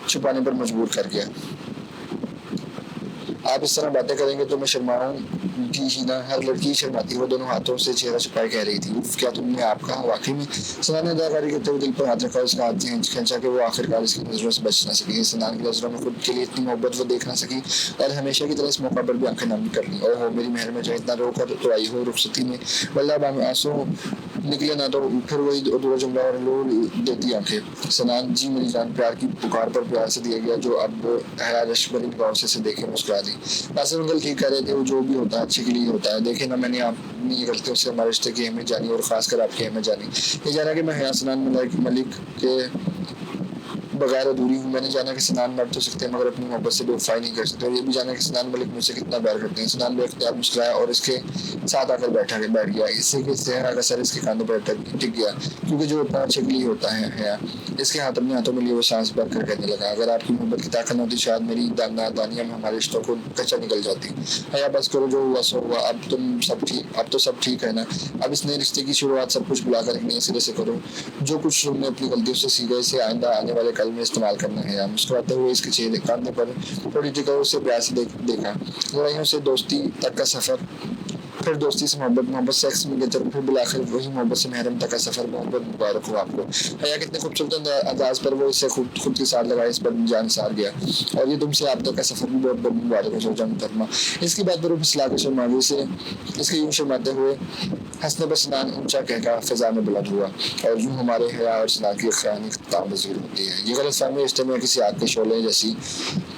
छुपाने पर मजबूर कर गया। आप इस तरह बातें करेंगे तो मैं शर्माऊंगी ही ना। हर लड़की शर्माती वो दोनों हाथों से चेहरा छुपाए कह रही थी। क्या तुमने आप कहा? वाकई में? सनान ने अदाकारी करते हुए दिल पर हाथ रखा, उसका हाथ खींचा कि वो आखिरकार इसकी नजरों से बच ना सकी। सनान की नजरों में खुद के लिए इतनी मोहब्बत वो देख ना सकी, और हमेशा की तरह इस मौका पर भी आंखें नम कर ली। ओहो मेरी मेहर में जो इतना रोकर तो आई हो रुखसती में, वल्लाह आंसू निकले ना तो फिर वही अधूरा जुमला और लोग देती आंखें। सनान जी मेरी जान, प्यार की पुकार पर प्यार से दिया गया जो अब हया रश भरी निगाहों से देखे मुस्कुरा दी। नासिर अंकल ठीक कह रहे थे, वो जो भी होता है अच्छे के लिए होता है। देखे ना, मैंने अपनी गलतियों से हमारे रिश्ते की अहमियत जानी, और खासकर आपकी अहमियत जानी। ये जाना कि मैं हया सनान मलिक के बगैर अधूरी हूँ। मैंने जाना कि सनान मर तो सकते हैं, मगर अपनी मोहब्बत से बेवफाई नहीं कर सकते। और ये भी जाना कि सनान मलिक मुझसे कितना प्यार करते हैं। सनान बेख्तियार मुस्कुराया और इसके साथ आकर बैठ गया। इससे कि सेहरा का सर इसके कांधों पर टिक गया, क्योंकि जो इतना अच्छे के लिए होता है हया। इसके हाथ अपने हाथों में लिए वो सांस भर कर कहने लगा, अगर आपकी मोहब्बत की ताकत न होती शायद मेरी दानिया में हमारे रिश्तों को कच्चा निकल जाती। हया बस करो, जो हुआ सो हुआ। अब तो सब ठीक है ना? अब इस नए रिश्ते की शुरुआत सब कुछ बुलाकर एक नए सिरे से करो। जो कुछ तुमने अपनी गलतियों से सीखे से आइंदा आने वाले कल में इस्तेमाल करना है। मुस्कुराते हुए इसके चेहरे कांधे पर थोड़ी टिकाऊ से प्यार से देखा। लड़ाइयों से दोस्ती तक का सफर, फिर दोस्ती से मोहब्बत से एक्स में लेकर फिर बुलाकर वही मोहब्बत से महरम तक का सफर। मोहब्बत मुबारक हो आपको। हया कितने खूबसूरत अंदाज पर वो इससे खुद के साथ लगाए इस पर जान सार गया, और ये तुमसे आप तक का सफर भी बहुत बहुत मुबारक हो ज़ोजा मुहतरमा। इसकी बात पर वो फिसला के शर्मा गई से इसके यूं शर्माते हुए हंसने पर सनान ऊंचा कहकर फिजा में बुलंद हुआ, और यूं हमारे हया और सनान की खयानी तामज़ीर होती है। ये गलतफहमी रिश्ते में किसी आग के शोले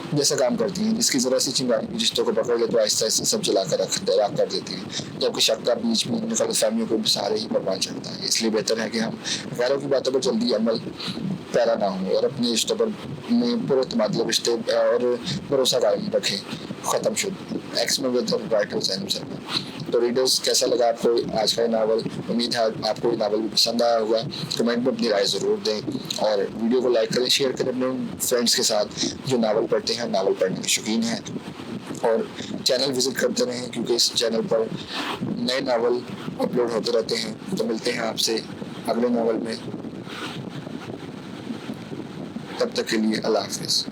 जैसा काम करती है, जिसकी जरा सी चिंगारी भी रिश्तों को पकड़ ले तो आहिस्ता आहिस्ता सब जला कर राख कर देती है। जबकि शक का बीच में गलतफहमियों को सहारे ही परवान चढ़ता है। इसलिए बेहतर है कि हम गैरों की बातों पर जल्दी अमल पैरा ना हो, और अपने रिश्तों पर में पुरअतमादी रिश्ते और भरोसा कायम रखें। खत्म शुद्ध एक्स में राइटर जैनब शर्मा। तो रीडर्स, कैसा लगा आपको आज का नावल? उम्मीद है आपको ये नावल भी पसंद आया होगा। कमेंट में अपनी राय ज़रूर दें, और वीडियो को लाइक करें, शेयर करें अपने फ्रेंड्स के साथ जो नावल पढ़ते हैं, नावल पढ़ने के शौकीन हैं। और चैनल विजिट करते रहें, क्योंकि इस चैनल पर नए नावल अपलोड होते रहते हैं। तो मिलते हैं आपसे अगले नावल में, तब तक के लिए अल्लाह हाफिज़।